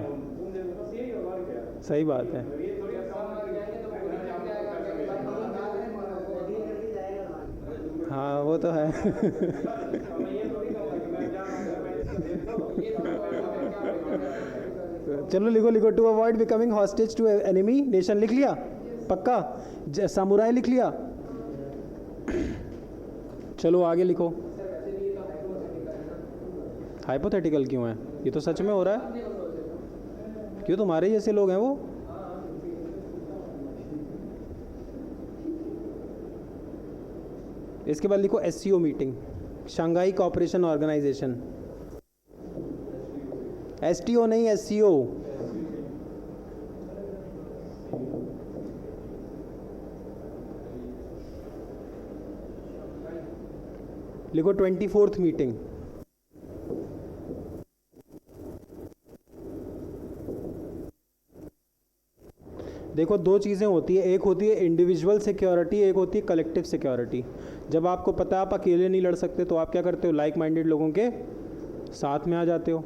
सही बात है। हाँ वो तो है। चलो लिखो to avoid becoming hostage to enemy nation. लिख लिया पक्का? समुराई लिख लिया? चलो आगे लिखो। हाइपोथेटिकल क्यों है? ये तो सच में हो रहा है। क्यों, तुम्हारे जैसे लोग हैं वो? इसके बाद लिखो SCO meeting, Shanghai cooperation organisation. STO नहीं, SCO। लिखो 24th मीटिंग। देखो दो चीज़ें होती है, एक होती है इंडिविजुअल सिक्योरिटी, एक होती है कलेक्टिव सिक्योरिटी। जब आपको पता है आप अकेले नहीं लड़ सकते तो आप क्या करते हो, लाइक माइंडेड लोगों के साथ में आ जाते हो।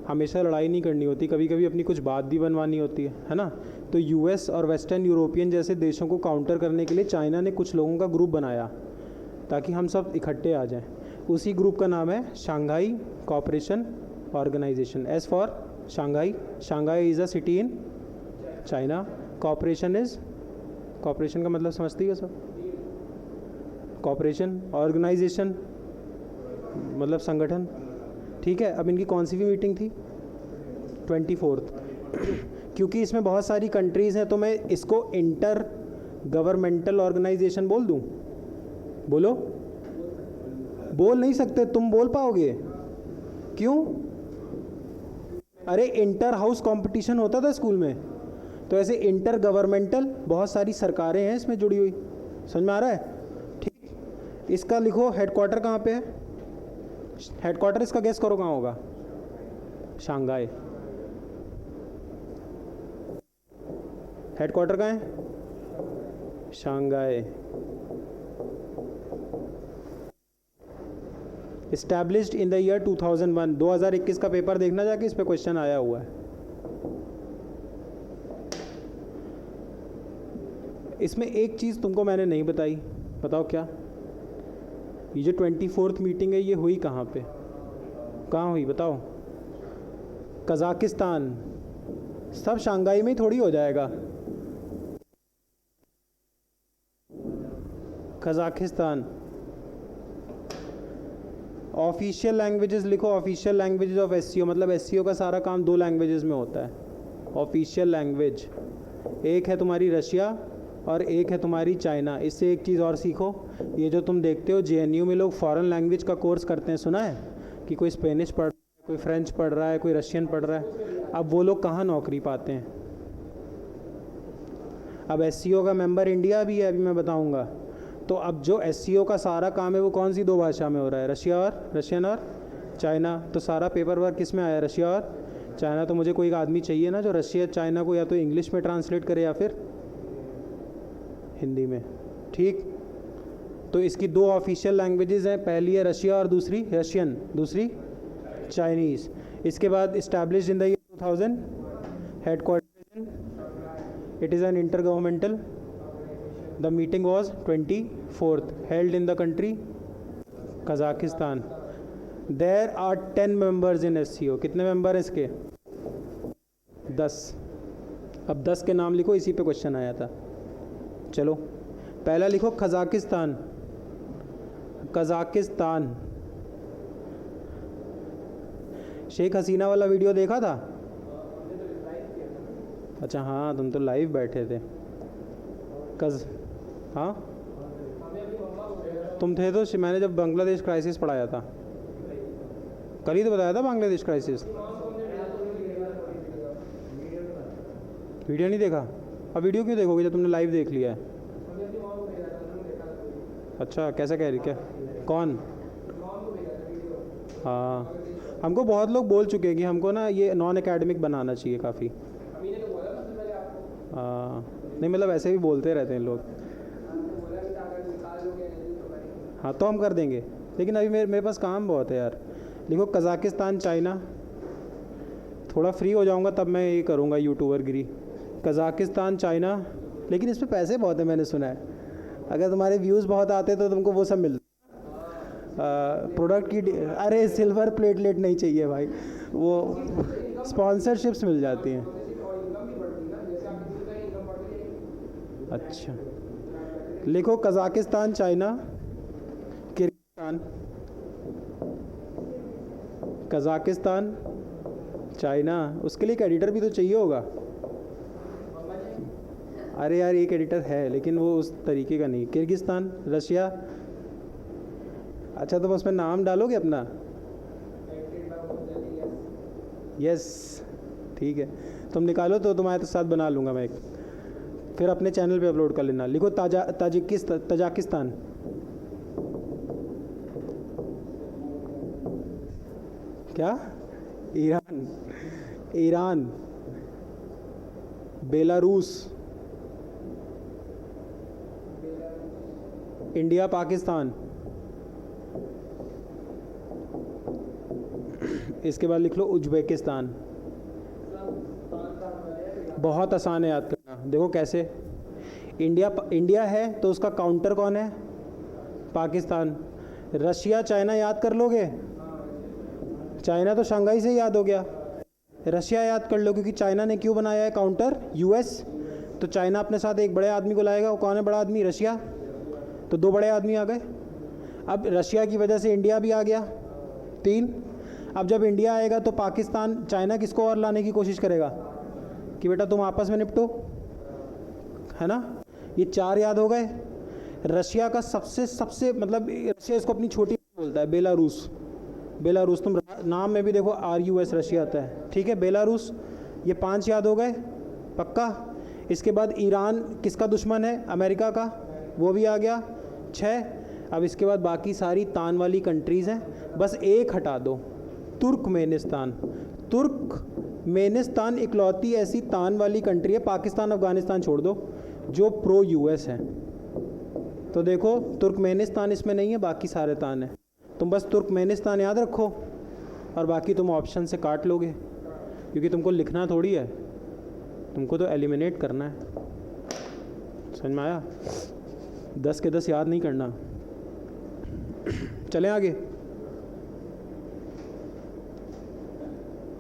हमेशा लड़ाई नहीं करनी होती, कभी कभी अपनी कुछ बात भी बनवानी होती है ना। तो US और वेस्टर्न यूरोपियन जैसे देशों को काउंटर करने के लिए चाइना ने कुछ लोगों का ग्रुप बनाया ताकि हम सब इकट्ठे आ जाएं। उसी ग्रुप का नाम है Shanghai cooperation organisation. S for Shanghai. Shanghai is a city in China. Cooperation is, cooperation का मतलब समझती हो सब? कॉपरेशन, ऑर्गेनाइजेशन मतलब संगठन। ठीक है, अब इनकी कौन सी भी मीटिंग थी? 24th। क्योंकि इसमें बहुत सारी कंट्रीज़ हैं तो मैं इसको इंटर गवर्नमेंटल ऑर्गेनाइजेशन बोल दूं? बोलो। बोल नहीं सकते, तुम बोल पाओगे? क्यों? अरे इंटर हाउस कंपटीशन होता था स्कूल में, तो ऐसे इंटर गवर्नमेंटल बहुत सारी सरकारें हैं इसमें जुड़ी हुई। समझ में आ रहा है? ठीक। इसका लिखो हेडक्वार्टर कहाँ पे है? हेडक्वार्टर इसका गेस करो कहाँ होगा? शंघाई। हेडक्वार्टर कहाँ है? Shanghai. Established in the year 2001। 2021 का पेपर देखना जाके, इस पे क्वेश्चन आया हुआ है। इसमें एक चीज़ तुमको मैंने नहीं बताई, बताओ क्या? ये जो 24th मीटिंग है ये हुई कहाँ पे, कहाँ हुई बताओ? कजाकिस्तान। सब शंघाई में ही थोड़ी हो जाएगा। कजाकिस्तान। ऑफिशियल लैंग्वेजेस लिखो, ऑफिशियल लैंग्वेजेस ऑफ SCO। मतलब SCO का सारा काम 2 लैंग्वेजेस में होता है। ऑफिशियल लैंग्वेज एक है तुम्हारी रशिया और एक है तुम्हारी चाइना। इससे एक चीज़ और सीखो, ये जो तुम देखते हो JNU में लोग फॉरेन लैंग्वेज का कोर्स करते हैं, सुना है कि कोई स्पेनिश पढ़ रहा है, कोई फ्रेंच पढ़ रहा है, कोई रशियन पढ़ रहा है। अब वो लोग कहाँ नौकरी पाते हैं? अब SCO का मेंबर इंडिया भी है, अभी मैं बताऊँगा। तो अब जो SCO का सारा काम है वो कौन सी 2 भाषा में हो रहा है? रशियन और चाइना। तो सारा पेपर वर्क किस में आया? रशिया और चाइना। तो मुझे कोई एक आदमी चाहिए ना जो रशिया चाइना को या तो इंग्लिश में ट्रांसलेट करे या फिर हिंदी में। ठीक। तो इसकी 2 ऑफिशियल लैंग्वेजेस हैं, पहली है रशिया और दूसरी रशियन, दूसरी चाइनीज़। इसके बाद established in the year 2000, headquarter it is an intergovernmental. The meeting was 24th, held in the country Kazakhstan. There are 10 members in SCO। कितने मेंबर हैं इसके? 10। अब 10 के नाम लिखो, इसी पे क्वेश्चन आया था। चलो पहला लिखो कजाकिस्तान। कजाकिस्तान। शेख हसीना वाला वीडियो देखा था? अच्छा हाँ, तुम तो लाइव बैठे थे। हाँ तुम थे तो मैंने जब बांग्लादेश क्राइसिस पढ़ाया था, कल ही तो बताया था बांग्लादेश क्राइसिस। वीडियो नहीं देखा? अब वीडियो क्यों देखोगे जब तुमने लाइव देख लिया है? अच्छा, कैसे कह रही क्या? कौन? हाँ, हमको बहुत लोग बोल चुके हैं कि हमको ना ये नॉन एकेडमिक बनाना चाहिए काफ़ी। नहीं मतलब ऐसे भी बोलते रहते हैं लोग। हाँ तो हम कर देंगे, लेकिन अभी मेरे पास काम बहुत है यार। देखो कजाकिस्तान चाइना, थोड़ा फ्री हो जाऊंगा तब मैं ये करूँगा यूट्यूबर गिरी। कजाकिस्तान चाइना, लेकिन इस पर पैसे बहुत है मैंने सुना है। अगर तुम्हारे व्यूज़ बहुत आते तो तुमको वो सब मिलता। प्रोडक्ट की अरे सिल्वर प्लेटलेट नहीं चाहिए भाई, वो स्पॉन्सरशिप्स मिल जाती हैं। अच्छा लिखो Kazakhstan China, Kyrgyzstan, Kazakhstan China, उसके लिए एक एडिटर भी तो चाहिए होगा। अरे यार एक एडिटर है लेकिन वो उस तरीके का नहीं। Kyrgyzstan, Russia. अच्छा तो बस में नाम डालोगे अपना। यस ठीक है, तुम निकालो तो तुम्हारे साथ बना लूँगा मैं एक, फिर अपने चैनल पे अपलोड कर लेना। लिखो तजाकिस्तान। क्या? Iran, Iran, Belarus, India, Pakistan. इसके बाद लिख लो उज्बेकिस्तान। बहुत आसान है याद करना, देखो कैसे। इंडिया है तो उसका काउंटर कौन है? पाकिस्तान। रशिया चाइना याद कर लोगे? चाइना तो शंघाई से याद हो गया। रशिया याद कर लो क्योंकि चाइना ने क्यों बनाया है काउंटर? यूएस। तो चाइना अपने साथ एक बड़े आदमी को लाएगा, वो कौन है बड़ा आदमी? रशिया। तो 2 बड़े आदमी आ गए। अब रशिया की वजह से इंडिया भी आ गया, 3। अब जब इंडिया आएगा तो पाकिस्तान, चाइना किसको और लाने की कोशिश करेगा कि बेटा तुम आपस में निपटो, है ना? ये 4 याद हो गए। रशिया का सबसे मतलब रशिया इसको अपनी छोटी बोलता है, बेलारूस। बेलारूस, तुम नाम में भी देखो RUS रशिया आता है, ठीक है। बेलारूस, ये 5 याद हो गए पक्का। इसके बाद ईरान किसका दुश्मन है? अमेरिका का, वो भी आ गया, 6। अब इसके बाद बाकी सारी तान वाली कंट्रीज़ हैं, बस एक हटा दो, तुर्कमेनिस्तान। तुर्कमेनिस्तान इकलौती ऐसी तान वाली कंट्री है, पाकिस्तान अफगानिस्तान छोड़ दो, जो प्रो US है। तो देखो तुर्कमेनिस्तान इसमें नहीं है, बाकी सारे तान है। तुम बस तुर्कमेनिस्तान याद रखो और बाकी तुम ऑप्शन से काट लोगे, क्योंकि तुमको लिखना थोड़ी है, तुमको तो एलिमिनेट करना है। समझ में आया? 10 के 10 याद नहीं करना। चलें आगे,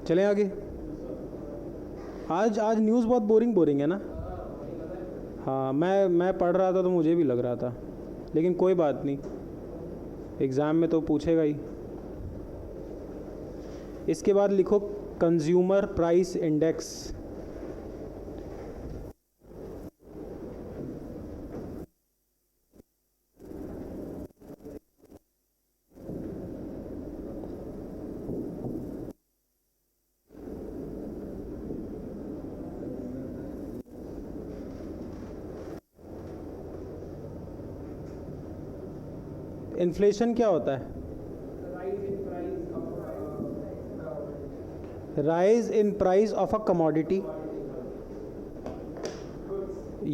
चलें आगे। आज न्यूज़ बहुत बोरिंग है ना? हाँ, मैं पढ़ रहा था तो मुझे भी लग रहा था, लेकिन कोई बात नहीं, एग्ज़ाम में तो पूछेगा ही। इसके बाद लिखो कंज्यूमर प्राइस इंडेक्स। इन्फ्लेशन क्या होता है? Rise in price of a commodity.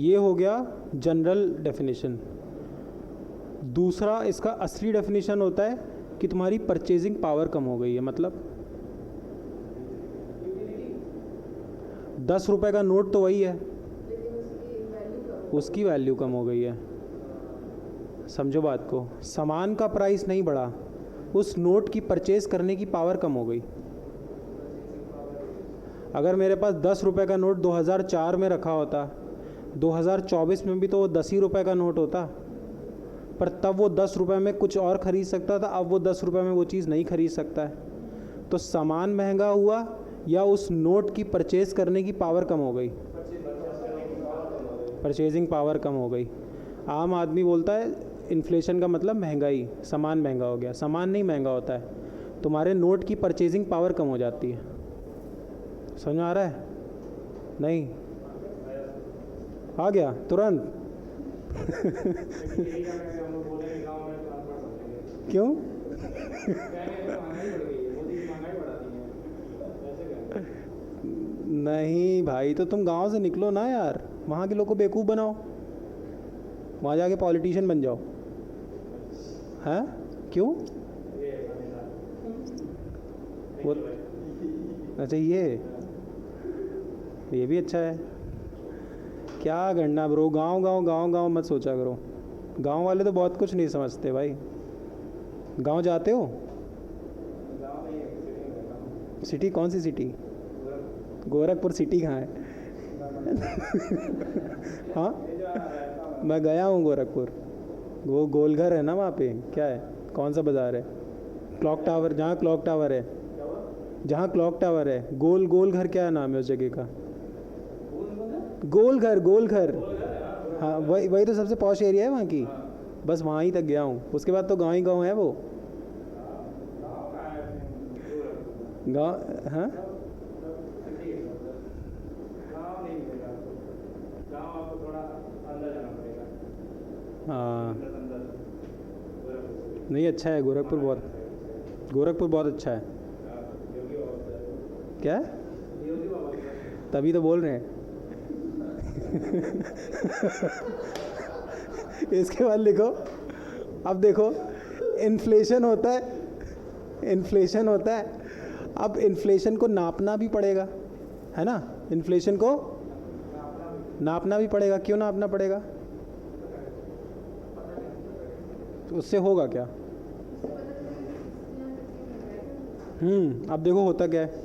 ये हो गया जनरल डेफिनेशन। दूसरा इसका असली डेफिनेशन होता है कि तुम्हारी परचेजिंग पावर कम हो गई है, मतलब 10 रुपए का नोट तो वही है, उसकी वैल्यू कम हो गई है। समझो बात को, सामान का प्राइस नहीं बढ़ा, उस नोट की परचेज करने की पावर कम हो गई। अगर मेरे पास 10 रुपए का नोट 2004 में रखा होता, 2024 में भी तो वो 10 ही रुपए का नोट होता, पर तब वो 10 रुपए में कुछ और ख़रीद सकता था, अब वो 10 रुपए में वो चीज़ नहीं खरीद सकता है। तो सामान महंगा हुआ या उस नोट की परचेज करने की पावर कम हो गई? परचेजिंग पावर कम हो गई। आम आदमी बोलता है इन्फ्लेशन का मतलब महंगाई, सामान महंगा हो गया। सामान नहीं महंगा होता है, तुम्हारे नोट की परचेजिंग पावर कम हो जाती है। समझ में आ रहा है? नहीं आ गया तुरंत? क्यों? नहीं भाई, तो तुम गांव से निकलो ना यार, वहाँ के लोग को बेवकूफ़ बनाओ, वहाँ जाके पॉलिटिशियन बन जाओ। हैं? क्यों? वो अच्छा, ये भी अच्छा है। क्या करना ब्रो, गांव मत सोचा करो। गांव वाले तो बहुत कुछ नहीं समझते भाई। गांव जाते हो? सिटी? कौन सी सिटी? गोरखपुर सिटी कहाँ है? हाँ, मैं गया हूँ गोरखपुर। वो गोलघर है ना वहाँ पे, क्या है, कौन सा बाज़ार है? क्लॉक टावर, जहाँ क्लॉक टावर है, जहाँ क्लॉक टावर है, गोल गोल घर, क्या नाम है उस जगह का? गोल घर, गोल घर। हाँ, वही वही तो सबसे पॉश एरिया है वहाँ की। बस वहाँ ही तक गया हूँ, उसके बाद तो गाँव ही गाँव है वो। गाँव, हाँ हाँ, नहीं अच्छा है गोरखपुर, बहुत अच्छा है। क्या? तभी तो बोल रहे हैं। इसके बाद लिखो, अब देखो, इन्फ्लेशन होता है, अब इन्फ्लेशन को नापना भी पड़ेगा, है ना? इन्फ्लेशन को नापना भी पड़ेगा। क्यों नापना पड़ेगा? तो उससे होगा क्या? अब देखो होता क्या है।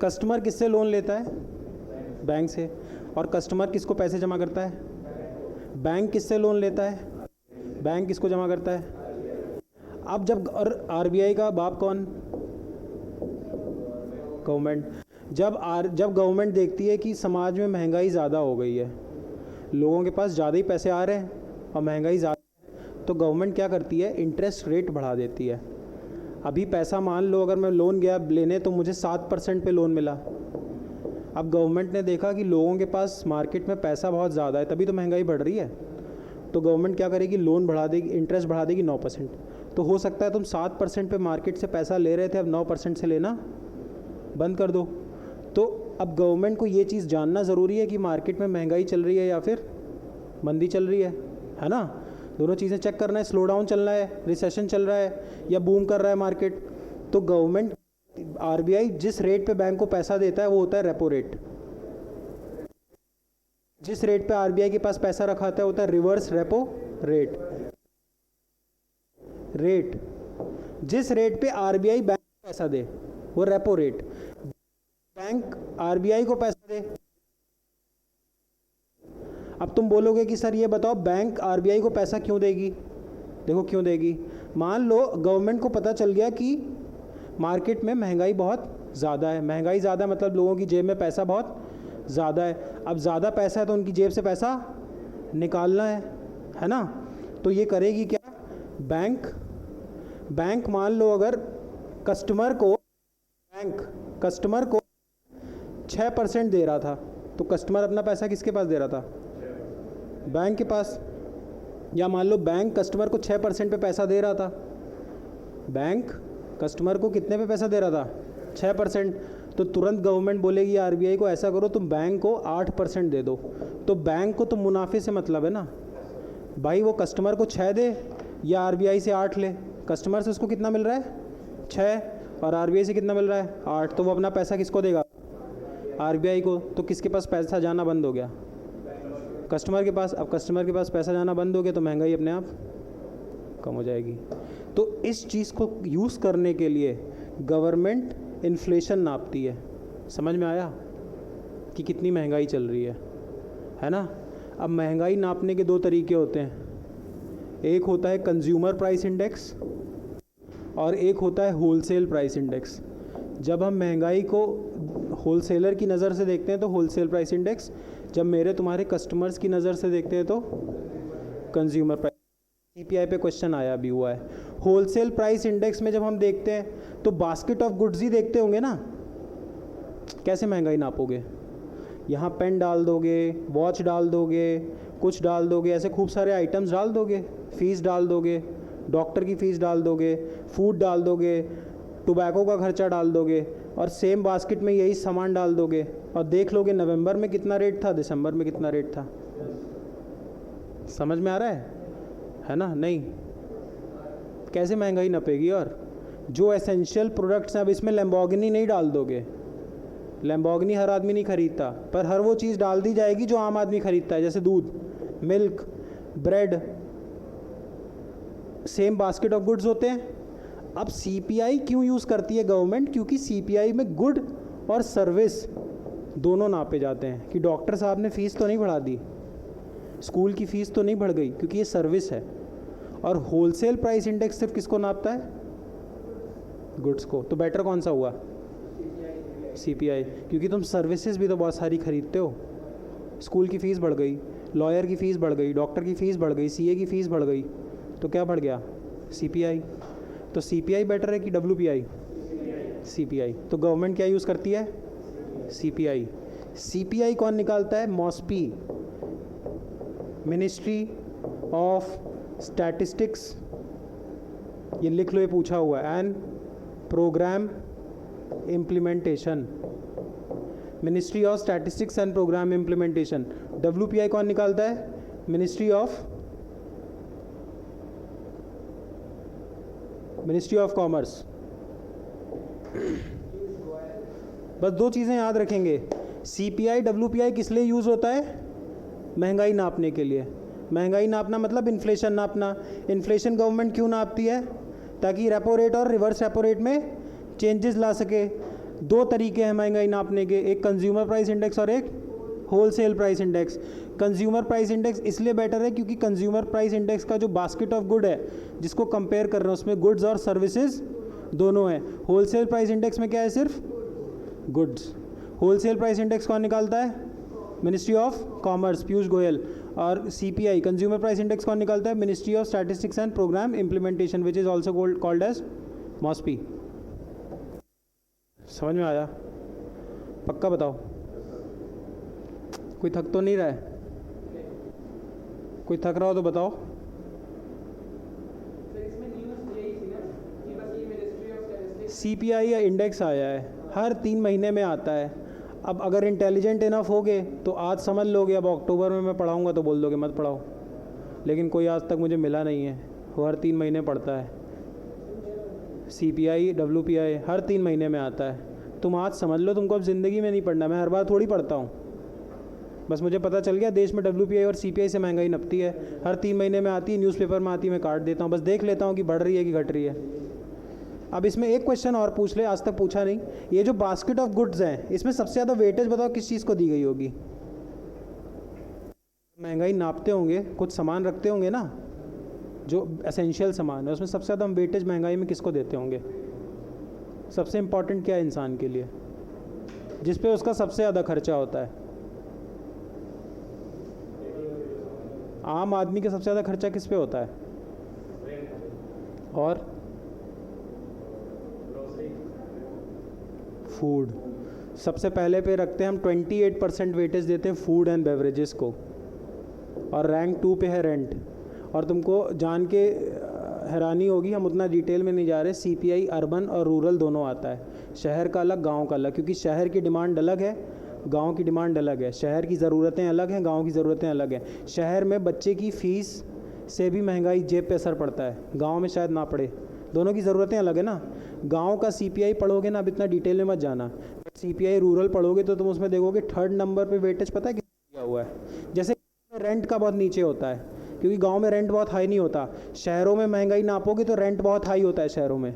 कस्टमर किससे लोन लेता है? बैंक से। और कस्टमर किसको पैसे जमा करता है? बैंक किससे लोन लेता है? बैंक किसको जमा करता है? अब जब, और आरबीआई का बाप कौन? गवर्नमेंट। जब गवर्नमेंट देखती है कि समाज में महंगाई ज़्यादा हो गई है, लोगों के पास ज़्यादा ही पैसे आ रहे हैं और महंगाई ज़्यादा, तो गवर्नमेंट क्या करती है? इंटरेस्ट रेट बढ़ा देती है। अभी पैसा, मान लो अगर मैं लोन गया लेने तो मुझे 7% पे लोन मिला। अब गवर्नमेंट ने देखा कि लोगों के पास मार्केट में पैसा बहुत ज़्यादा है, तभी तो महंगाई बढ़ रही है, तो गवर्नमेंट क्या करेगी? लोन बढ़ा देगी, इंटरेस्ट बढ़ा देगी 9%। तो हो सकता है तुम 7% पे मार्केट से पैसा ले रहे थे, अब 9% से लेना बंद कर दो। तो अब गवर्नमेंट को ये चीज़ जानना ज़रूरी है कि मार्केट में महंगाई चल रही है या फिर मंदी चल रही है ना? दोनों चीज़ें चेक करना है। स्लो डाउन चल रहा है, रिसेशन चल रहा है, या बूम कर रहा है मार्केट। तो गवर्नमेंट, आरबीआई जिस रेट पे बैंक को पैसा देता है वो होता है रेपो रेट। जिस रेट पे आरबीआई के पास पैसा रखा होता है होता है रिवर्स रेपो रेट। जिस रेट पे आरबीआई बैंक को पैसा दे वो रेपो रेट। बैंक आरबीआई को पैसा दे। अब तुम बोलोगे कि सर ये बताओ बैंक आरबीआई को पैसा क्यों देगी? देखो क्यों देगी। मान लो गवर्नमेंट को पता चल गया कि मार्केट में महंगाई बहुत ज़्यादा है, महंगाई ज़्यादा मतलब लोगों की जेब में पैसा बहुत ज़्यादा है। अब ज़्यादा पैसा है तो उनकी जेब से पैसा निकालना है ना? तो ये करेगी क्या? बैंक मान लो अगर कस्टमर को 6% दे रहा था, तो कस्टमर अपना पैसा किसके पास दे रहा था? बैंक के पास। या मान लो बैंक कस्टमर को 6% पे पैसा दे रहा था, बैंक कस्टमर को कितने पे पैसा दे रहा था? 6%। तो तुरंत गवर्नमेंट बोलेगी आरबीआई को, ऐसा करो तुम बैंक को 8% दे दो। तो बैंक को तो मुनाफे से मतलब है ना भाई, वो कस्टमर को 6 दे या आरबीआई से 8 ले। कस्टमर से उसको कितना मिल रहा है? 6, और आरबीआई से कितना मिल रहा है? 8। तो वो अपना पैसा किसको देगा? आरबीआई को। तो किसके पास पैसा जाना बंद हो गया? कस्टमर के पास। अब कस्टमर के पास पैसा जाना बंद हो गया तो महंगाई अपने आप कम हो जाएगी। तो इस चीज़ को यूज़ करने के लिए गवर्नमेंट इन्फ्लेशन नापती है। समझ में आया कि कितनी महंगाई चल रही है ना? अब महंगाई नापने के 2 तरीके होते हैं। एक होता है कंज्यूमर प्राइस इंडेक्स और एक होता है होलसेल प्राइस इंडेक्स। जब हम महंगाई को होलसेलर की नज़र से देखते हैं तो होलसेल प्राइस इंडेक्स, जब मेरे तुम्हारे कस्टमर्स की नज़र से देखते हैं तो कंज्यूमर प्राइस। सीपीआई पे क्वेश्चन आया अभी हुआ है। होलसेल प्राइस इंडेक्स में जब हम देखते हैं तो बास्केट ऑफ गुड्स ही देखते होंगे ना, कैसे महंगाई नापोगे? यहाँ पेन डाल दोगे, वॉच डाल दोगे, कुछ डाल दोगे, ऐसे खूब सारे आइटम्स डाल दोगे, फीस डाल दोगे, डॉक्टर की फ़ीस डाल दोगे, फूड डाल दोगे, टोबैको का खर्चा डाल दोगे, और सेम बास्केट में यही सामान डाल दोगे और देख लोगे नवंबर में कितना रेट था, दिसंबर में कितना रेट था। समझ में आ रहा है ना? नहीं, कैसे महंगाई नपेगी? और जो एसेंशियल प्रोडक्ट्स हैं, अब इसमें लैम्बोर्गिनी नहीं डाल दोगे, लैम्बोर्गिनी हर आदमी नहीं खरीदता, पर हर वो चीज़ डाल दी जाएगी जो आम आदमी खरीदता है, जैसे दूध, milk, bread, same basket of goods होते हैं। अब सीपीआई क्यों यूज़ करती है गवर्नमेंट? क्योंकि सीपीआई में गुड और सर्विस दोनों नापे जाते हैं कि डॉक्टर साहब ने फ़ीस तो नहीं बढ़ा दी, स्कूल की फ़ीस तो नहीं बढ़ गई, क्योंकि ये सर्विस है। और होलसेल प्राइस इंडेक्स सिर्फ किसको नापता है? गुड्स को। तो बेटर कौन सा हुआ? CPI, क्योंकि तुम सर्विसेज भी तो बहुत सारी खरीदते हो। स्कूल की फ़ीस बढ़ गई, लॉयर की फ़ीस बढ़ गई, डॉक्टर की फ़ीस बढ़ गई, CA की फ़ीस बढ़ गई, तो क्या बढ़ गया? CPI। तो CPI बेटर है कि WPI? CPI। तो गवर्नमेंट क्या यूज़ करती है? CPI। CPI कौन निकालता है? MOSPI, ministry of statistics. ये लिख लो, ये पूछा हुआ है। And programme implementation, ministry of statistics and programme implementation. WPI कौन निकालता है? Ministry of commerce. बस दो चीज़ें याद रखेंगे। CPI WPI किस लिए यूज़ होता है? महंगाई नापने के लिए। महंगाई नापना मतलब इन्फ्लेशन नापना। इन्फ्लेशन गवर्नमेंट क्यों नापती है? ताकि रेपो रेट और रिवर्स रेपो रेट में चेंजेस ला सके। दो तरीके हैं महंगाई नापने के, एक कंज्यूमर प्राइस इंडेक्स और एक wholesale price index. Consumer price index इसलिए बेटर है क्योंकि कंज्यूमर प्राइस इंडेक्स का जो बास्केट ऑफ गुड है जिसको कंपेयर कर रहे हैं उसमें गुड्स और सर्विसेज दोनों हैं। होलसेल प्राइस इंडेक्स में क्या है? सिर्फ गुड्स। होलसेल प्राइस इंडेक्स कौन निकालता है? Ministry of commerce, Piyush Goyal. और CPI कंज्यूमर प्राइस इंडेक्स कौन निकालता है? Ministry of statistics and programme implementation, which is also called as MOSPI। समझ में आया? पक्का बताओ, कोई थक तो नहीं रहा है? कोई थक रहा हो तो बताओ। CPI या इंडेक्स आया है, हर 3 महीने में आता है। अब अगर इंटेलिजेंट इनफ होगे तो आज समझ लोगे, अब अक्टूबर में मैं पढ़ाऊँगा तो बोल दोगे मत पढ़ाओ, लेकिन कोई आज तक मुझे मिला नहीं है। वो हर 3 महीने पढ़ता है। CPI WPI हर 3 महीने में आता है। तुम आज समझ लो, तुमको अब ज़िंदगी में नहीं पढ़ना। मैं हर बार थोड़ी पढ़ता हूँ, बस मुझे पता चल गया देश में WPI और CPI से महंगाई नपती है। हर 3 महीने में आती है, न्यूज़पेपर में आती है, मैं काट देता हूँ, बस देख लेता हूँ कि बढ़ रही है कि घट रही है। अब इसमें एक क्वेश्चन और पूछ ले, आज तक पूछा नहीं। ये जो बास्केट ऑफ गुड्स हैं इसमें सबसे ज़्यादा वेटेज बताओ किस चीज़ को दी गई होगी? महंगाई नापते होंगे, कुछ सामान रखते होंगे ना जो एसेंशियल सामान है, उसमें सबसे ज़्यादा हम वेटेज महंगाई में किसको देते होंगे? सबसे इम्पॉर्टेंट क्या है इंसान के लिए, जिस पे उसका सबसे ज़्यादा खर्चा होता है? आम आदमी का सबसे ज़्यादा खर्चा किस पे होता है? और फूड सबसे पहले पे रखते हैं हम। 28% वेटेज देते हैं फूड एंड बेवरेजेस को, और रैंक 2 पे है रेंट। और तुमको जान के हैरानी होगी, हम उतना डिटेल में नहीं जा रहे, CPI अर्बन और रूरल दोनों आता है। शहर का अलग, गांव का अलग, क्योंकि शहर की डिमांड अलग है, गांव की डिमांड अलग है। शहर की ज़रूरतें अलग हैं, गांव की ज़रूरतें अलग हैं। शहर में बच्चे की फ़ीस से भी महंगाई जेब पे असर पड़ता है, गांव में शायद ना पड़े। दोनों की ज़रूरतें अलग है ना। गांव का CPI पढ़ोगे ना, अब इतना डिटेल में मत जाना। CPI रूरल पढ़ोगे तो तुम उसमें देखोगे 3rd नंबर पे वेटेज पता है किस दिया हुआ है? जैसे रेंट का बहुत नीचे होता है, क्योंकि गांव में रेंट बहुत हाई नहीं होता। शहरों में महंगाई नापोगे तो रेंट बहुत हाई होता है शहरों में,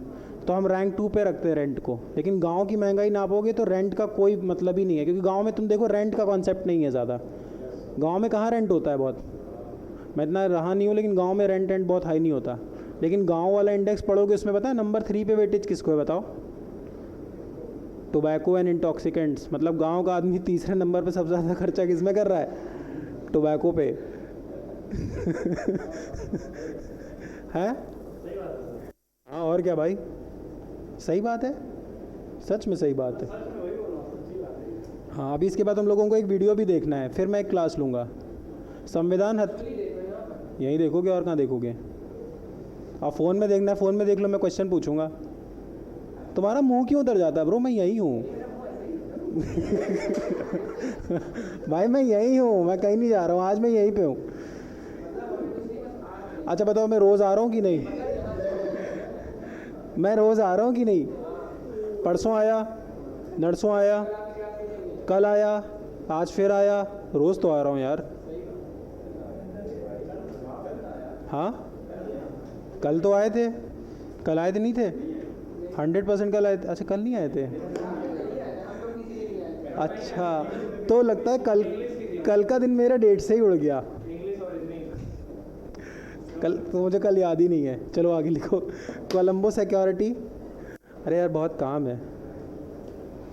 तो हम रैंक 2 पे रखते हैं रेंट को। लेकिन गांव की महंगाई नापोगे तो रेंट का कोई मतलब ही नहीं है, क्योंकि गांव में तुम देखो रेंट का कॉन्सेप्ट नहीं है ज़्यादा। गांव में कहाँ रेंट होता है बहुत? मैं इतना रहा नहीं हूँ, लेकिन गांव में रेंट बहुत हाई नहीं होता। लेकिन गांव वाला इंडेक्स पढ़ोगे, उसमें पता है नंबर 3 पे वेटेज किसको है बताओ? Tobacco and intoxicants. मतलब गांव का आदमी तीसरे नंबर पे सबसे ज़्यादा खर्चा किस में कर रहा है? टोबैको पे। है? हाँ, और क्या भाई, सही बात है, सच में सही बात है। हाँ, अभी इसके बाद हम लोगों को एक वीडियो भी देखना है, फिर मैं एक क्लास लूँगा। संविधान यहीं देखोगे और कहाँ देखोगे? आप फ़ोन में देखना है, फ़ोन में देख लो, मैं क्वेश्चन पूछूंगा। तुम्हारा मुंह क्यों उधर जाता है ब्रो? मैं यही हूँ। भाई मैं यही हूँ, मैं कहीं नहीं जा रहा हूँ, आज मैं यहीं पे हूँ। अच्छा बताओ, मैं रोज़ आ रहा हूँ कि नहीं? मैं रोज़ आ रहा हूँ कि नहीं? परसों आया, नरसों आया, कल आया, आज फिर आया, रोज़ तो आ रहा हूँ यार। हाँ, कल तो आए थे, कल आए थे नहीं थे? 100% कल आए थे। अच्छा, कल नहीं आए थे? अच्छा, तो लगता है कल कल का दिन मेरा डेट से ही उड़ गया। कल तो मुझे कल याद ही नहीं है। चलो आगे लिखो। कोलंबो सिक्योरिटी। अरे यार बहुत काम है,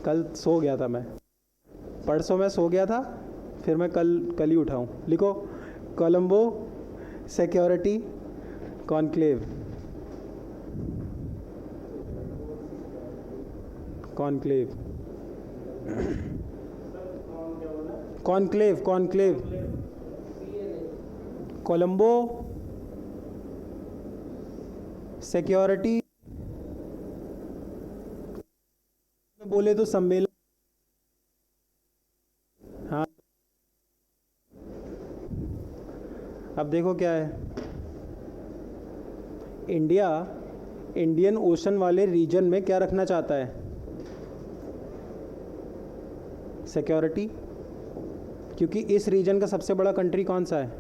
कल सो गया था मैं, परसों मैं सो गया था, फिर मैं कल ही उठाऊँ। लिखो Colombo security conclave. Conclave conclave conclave Colombo security बोले तो सम्मेलन। हाँ, अब देखो क्या है। इंडिया इंडियन ओशन वाले रीजन में क्या रखना चाहता है? सिक्योरिटी। क्योंकि इस रीजन का सबसे बड़ा कंट्री कौन सा है?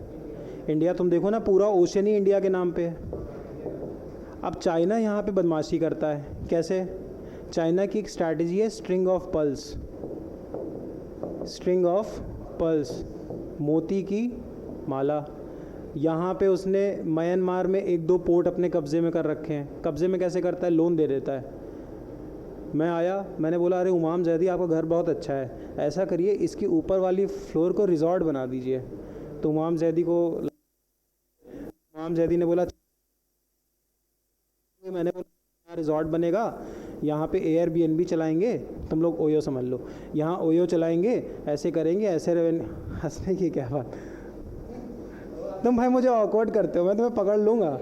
इंडिया। तुम देखो ना, पूरा ओशन ही इंडिया के नाम पे है। अब चाइना यहाँ पे बदमाशी करता है। कैसे? चाइना की एक स्ट्रैटेजी है string of pearls. String of pearls, मोती की माला। यहाँ पे उसने म्यांमार में 1-2 पोर्ट अपने कब्ज़े में कर रखे हैं। कब्ज़े में कैसे करता है? लोन दे देता है। मैं आया, मैंने बोला अरे उमाम जैदी आपका घर बहुत अच्छा है, ऐसा करिए इसकी ऊपर वाली फ्लोर को रिजॉर्ट बना दीजिए। तो उमाम जैदी ने बोला, मैंने बोला रिजॉर्ट बनेगा, यहाँ पे एयरबीएनबी चलाएंगे, तुम लोग ओयो समझ लो, यहाँ ओयो चलाएंगे, ऐसे करेंगे, ऐसे रेवेन्यू। हंसने की क्या बात, तुम भाई मुझे ऑकवर्ड करते हो, मैं तुम्हें पकड़ लूँगा।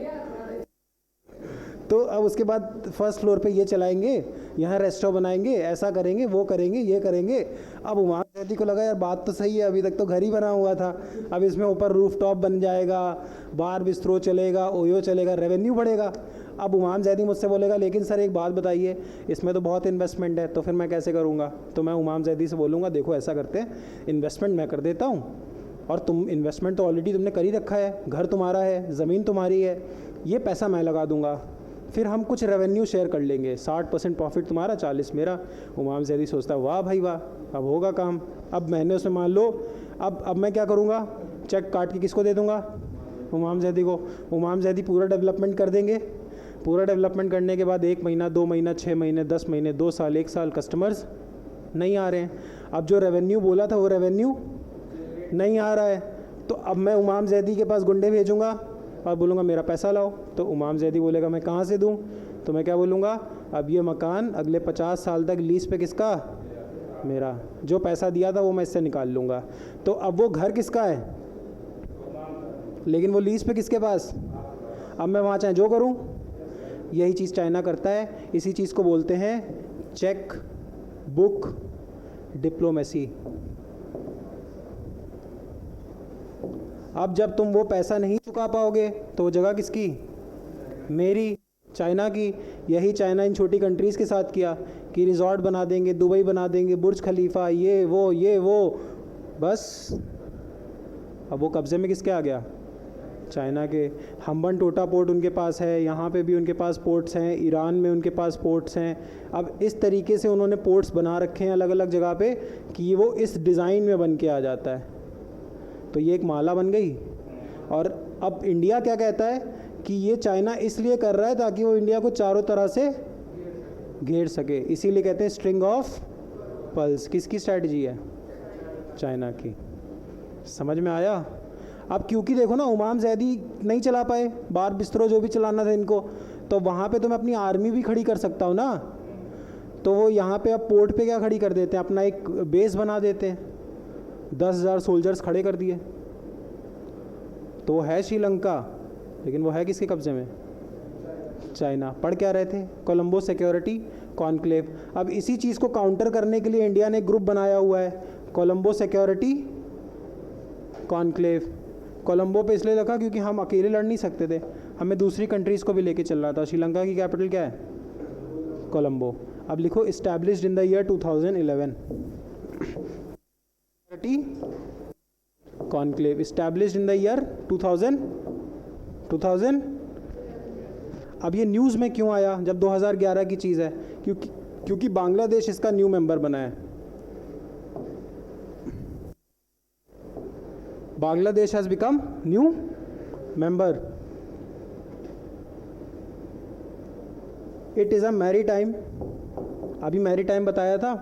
तो अब उसके बाद फर्स्ट फ्लोर पे ये चलाएंगे, यहाँ रेस्टोरेंट बनाएंगे, ऐसा करेंगे, वो करेंगे, ये करेंगे। अब उमाम जैदी को लगा यार बात तो सही है, अभी तक तो घर ही बना हुआ था, अब इसमें ऊपर रूफ टॉप बन जाएगा, बार बिस्ट्रो चलेगा, ओयो चलेगा, रेवेन्यू बढ़ेगा। अब उमाम जैदी मुझसे बोलेगा लेकिन सर एक बात बताइए, इसमें तो बहुत इन्वेस्टमेंट है, तो फिर मैं कैसे करूँगा? तो मैं उमाम जैदी से बोलूँगा देखो ऐसा करते हैं, इन्वेस्टमेंट मैं कर देता हूँ, और तुम इन्वेस्टमेंट तो ऑलरेडी तुमने कर ही रखा है, घर तुम्हारा है, ज़मीन तुम्हारी है, ये पैसा मैं लगा दूँगा, फिर हम कुछ रेवेन्यू शेयर कर लेंगे, 60% प्रॉफिट तुम्हारा, 40 मेरा। उमाम जैदी सोचता वाह भाई वाह, अब होगा काम। अब मैंने उसमें मान लो, अब मैं क्या करूँगा? चेक काट के किसको दे दूँगा? उमाम जैदी को। उमाम जैदी पूरा डेवलपमेंट कर देंगे। पूरा डेवलपमेंट करने के बाद 1 महीना, 2 महीना, 6 महीने, 10 महीने, 2 साल, 1 साल, कस्टमर्स नहीं आ रहे हैं। अब जो रेवेन्यू बोला था वो रेवेन्यू नहीं आ रहा है, तो अब मैं उमाम जैदी के पास गुंडे भेजूँगा और बोलूँगा मेरा पैसा लाओ। तो उमाम जैदी बोलेगा मैं कहाँ से दूँ? तो मैं क्या बोलूँगा? अब ये मकान अगले 50 साल तक लीज़ पे किसका? मेरा। जो पैसा दिया था वो मैं इससे निकाल लूँगा। तो अब वो घर किसका है? लेकिन वो लीज़ पे किसके पास? अब मैं वहाँ चाहे जो करूँ। यही चीज़ चाइना करता है। इसी चीज़ को बोलते हैं चेक बुक डिप्लोमेसी। अब जब तुम वो पैसा नहीं चुका पाओगे तो वो जगह किसकी? मेरी, चाइना की। यही चाइना इन छोटी कंट्रीज़ के साथ किया कि रिजॉर्ट बना देंगे, दुबई बना देंगे, बुर्ज खलीफा, ये वो, बस। अब वो कब्ज़े में किसके आ गया? चाइना के। हम्बन टोटा पोर्ट उनके पास है, यहाँ पे भी उनके पास पोर्ट्स हैं, ईरान में उनके पास पोर्ट्स हैं। अब इस तरीके से उन्होंने पोर्ट्स बना रखे हैं अलग अलग जगह पे कि वो इस डिज़ाइन में बन के आ जाता है। तो ये एक माला बन गई। और अब इंडिया क्या कहता है कि ये चाइना इसलिए कर रहा है ताकि वो इंडिया को चारों तरह से घेर सके, इसीलिए कहते हैं स्ट्रिंग ऑफ पर्ल्स। किसकी स्ट्रैटेजी है? चाइना की। समझ में आया? अब क्योंकि देखो ना, उमाम जैदी नहीं चला पाए बार बिस्तरों जो भी चलाना था इनको, तो वहाँ पे तो मैं अपनी आर्मी भी खड़ी कर सकता हूँ ना। तो वो यहाँ पे अब पोर्ट पे क्या खड़ी कर देते हैं? अपना एक बेस बना देते हैं, 10,000 सोल्जर्स खड़े कर दिए। तो वो है श्रीलंका, लेकिन वो है किसके कब्जे में? चाइना। पढ़ क्या रहे थे? Colombo security conclave. अब इसी चीज़ को काउंटर करने के लिए इंडिया ने ग्रुप बनाया हुआ है, कोलंबो सिक्योरिटी कॉन्क्लेव। कोलंबो पे इसलिए रखा क्योंकि हम अकेले लड़ नहीं सकते थे, हमें दूसरी कंट्रीज़ को भी लेके चलना था। श्रीलंका की कैपिटल क्या है? कोलंबो। अब लिखो established in the year 2011। Conclave established in the year 2000। अब ये न्यूज़ में क्यों आया जब 2011 की चीज़ है? क्योंकि बांग्लादेश इसका न्यू मेंबर बना है। Bangladesh has become new member. It is a maritime, अभी मैरीटाइम बताया था,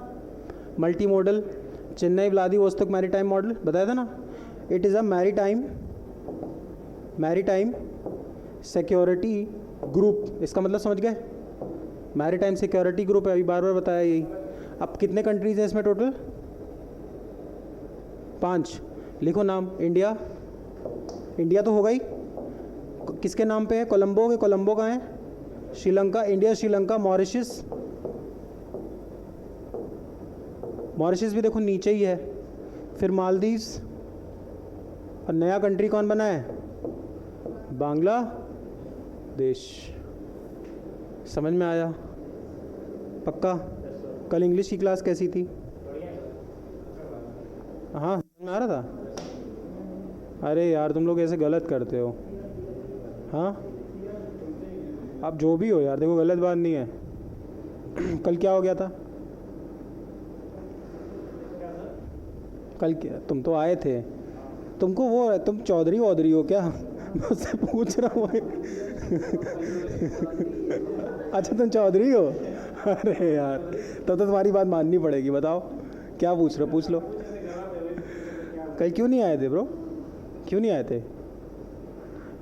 multi modal, Chennai Vladivostok maritime model बताया था ना. It is a maritime security group. इसका मतलब समझ गए, मैरीटाइम सिक्योरिटी ग्रुप है, अभी बार बार बताया यही. अब कितने कंट्रीज हैं इसमें टोटल? 5. लिखो नाम. इंडिया, इंडिया तो होगा ही. किसके नाम पे है? कोलंबो के. कोलंबो कहाँ है? Sri Lanka. India, Sri Lanka, Mauritius. Mauritius भी देखो नीचे ही है. फिर मालदीव्स. और नया कंट्री कौन बना है? बांग्लादेश. समझ में आया? पक्का? कल इंग्लिश की क्लास कैसी थी? हाँ, समझ में आ रहा था? अरे यार तुम लोग ऐसे गलत करते हो. हाँ, आप जो भी हो यार, देखो गलत बात नहीं है. कल क्या हो गया था? कल क्या, तुम तो आए थे. तुमको वो है, तुम चौधरी वौधरी हो क्या? मैं उससे पूछ रहा हूँ. अच्छा तुम चौधरी हो? अरे यार तब तो तुम्हारी बात माननी पड़ेगी. बताओ क्या पूछ रहे हो, पूछ लो. कल क्यों नहीं आए थे ब्रो? क्यों नहीं आए थे?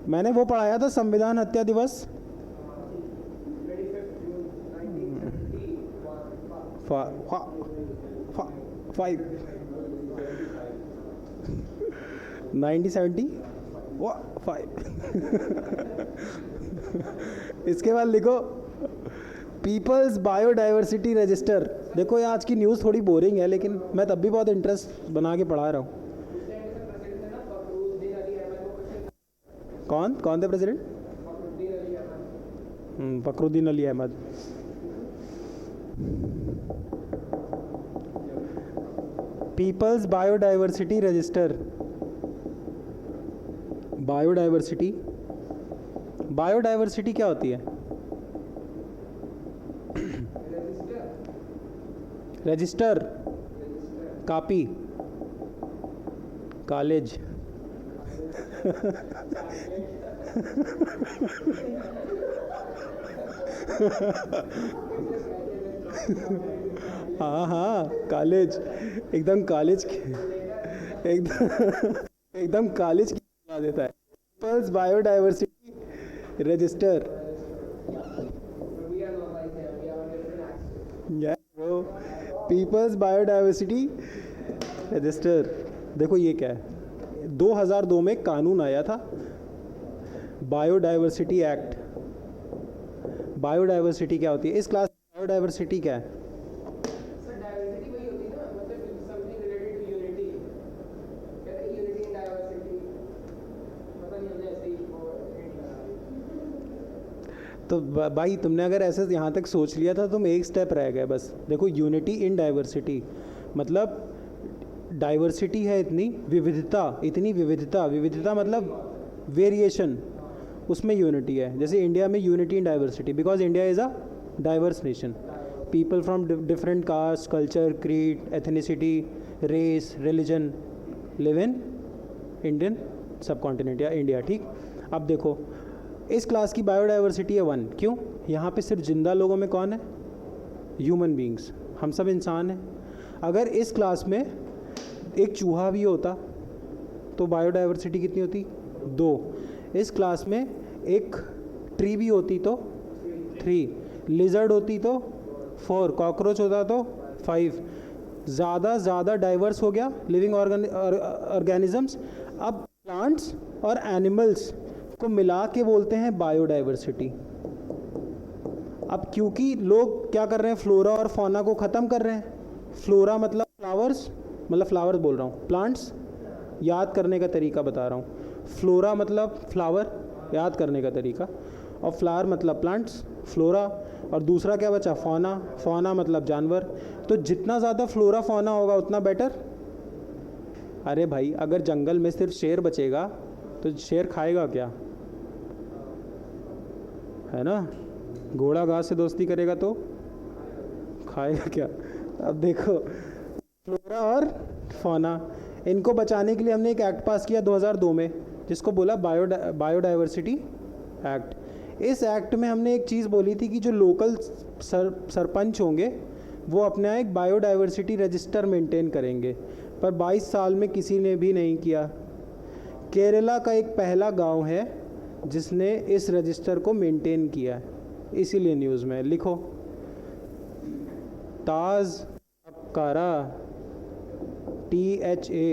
मैंने वो पढ़ाया था, संविधान हत्या दिवस. 1975. इसके बाद लिखो पीपल्स बायोडाइवर्सिटी रजिस्टर. देखो ये आज की न्यूज़ थोड़ी बोरिंग है, लेकिन मैं तब भी बहुत इंटरेस्ट बना के पढ़ा रहा हूँ. कौन थे president? Fakhruddin Ali Ahmed. People's biodiversity register. Biodiversity क्या होती है? Register, copy, college. हाँ कॉलेज. एकदम कॉलेज की, एकदम कॉलेज की बता देता है. People's biodiversity register. वो पीपल्स बायोडाइवर्सिटी रजिस्टर. देखो ये क्या है, 2002 में कानून आया था, बायोडाइवर्सिटी एक्ट. बायोडाइवर्सिटी क्या होती है? इस क्लास बायोडाइवर्सिटी क्या है? सर डाइवर्सिटी वही होती है ना, मतलब समथिंग रिलेटेड टू यूनिटी. कहते हैं यूनिटी इन डाइवर्सिटी, पता नहीं मुझे ऐसे ही तो भाई तुमने अगर ऐसे यहाँ तक सोच लिया था, तुम एक स्टेप रह गए बस. देखो यूनिटी इन डाइवर्सिटी मतलब डाइवर्सिटी है इतनी विविधता, इतनी विविधता. विविधता मतलब वेरिएशन, उसमें यूनिटी है. जैसे इंडिया में unity in diversity, because India is a diverse nation. People from different caste, culture, creed, ethnicity, race, religion live in Indian subcontinent या इंडिया. ठीक. अब देखो इस क्लास की बायोडाइवर्सिटी है 1. क्यों? यहाँ पे सिर्फ जिंदा लोगों में कौन है? ह्यूमन बींग्स, हम सब इंसान हैं. अगर इस क्लास में एक चूहा भी होता तो बायोडाइवर्सिटी कितनी होती? 2. इस क्लास में एक ट्री भी होती तो 3, लिजर्ड होती तो 4, कॉकरोच होता तो 5. ज़्यादा डाइवर्स हो गया लिविंग ऑर्गेनिजम्स. अब प्लांट्स और एनिमल्स को मिला के बोलते हैं बायोडाइवर्सिटी. अब क्योंकि लोग क्या कर रहे हैं, फ्लोरा और फौना को ख़त्म कर रहे हैं. फ्लोरा मतलब फ्लावर्स बोल रहा हूँ, प्लांट्स याद करने का तरीका बता रहा हूँ. फ्लोरा मतलब फ्लावर, याद करने का तरीका, और फ्लावर मतलब प्लांट्स, फ्लोरा. और दूसरा क्या बचा? फौना मतलब जानवर. तो जितना ज़्यादा फ्लोरा फौना होगा उतना बेटर. अरे भाई अगर जंगल में सिर्फ शेर बचेगा तो शेर खाएगा क्या? है ना. घोड़ा घास से दोस्ती करेगा तो खाएगा क्या? अब देखो फ्लोरा और फौना, इनको बचाने के लिए हमने एक एक्ट पास किया 2002 में, जिसको बोला बायोडाइवर्सिटी एक्ट। इस एक्ट में हमने एक चीज़ बोली थी कि जो लोकल सरपंच होंगे वो अपना एक बायोडाइवर्सिटी रजिस्टर मेंटेन करेंगे, पर 22 साल में किसी ने भी नहीं किया। केरला का एक पहला गांव है जिसने इस रजिस्टर को मेंटेन किया है, इसीलिए न्यूज़ में लिखो। ताज अबकारा THA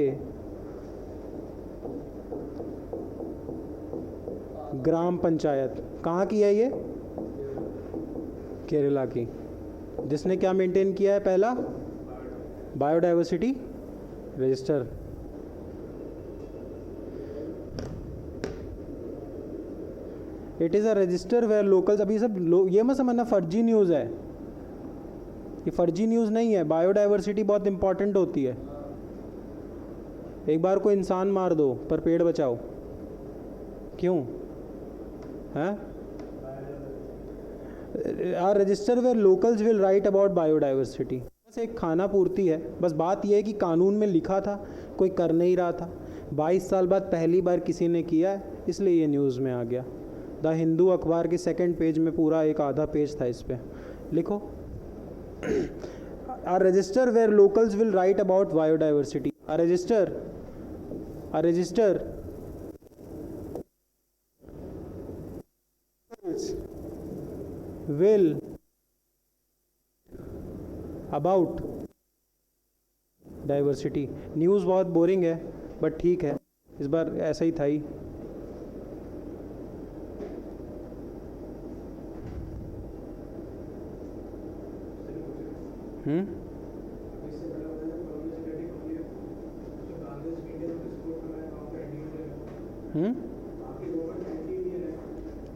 ग्राम पंचायत कहाँ की है ये? केरला की। जिसने क्या मेंटेन किया है? पहला biodiversity register. It is a register where locals, अभी सब ये मत समझना फर्जी न्यूज़ है, ये फर्जी न्यूज़ नहीं है। बायोडाइवर्सिटी बहुत इंपॉर्टेंट होती है। एक बार को इंसान मार दो पर पेड़ बचाओ, क्यों? हैं? Are register where locals will write about biodiversity. बस एक खाना पूर्ति है। बस बात यह है कि कानून में लिखा था, कोई कर नहीं रहा था। 22 साल बाद पहली बार किसी ने किया है, इसलिए ये न्यूज़ में आ गया। द हिंदू अखबार के सेकंड पेज में पूरा एक आधा पेज था इस पे। लिखो a register where locals will write about biodiversity. A register will about diversity. News बहुत बोरिंग है बट ठीक है, इस बार ऐसा ही था ही।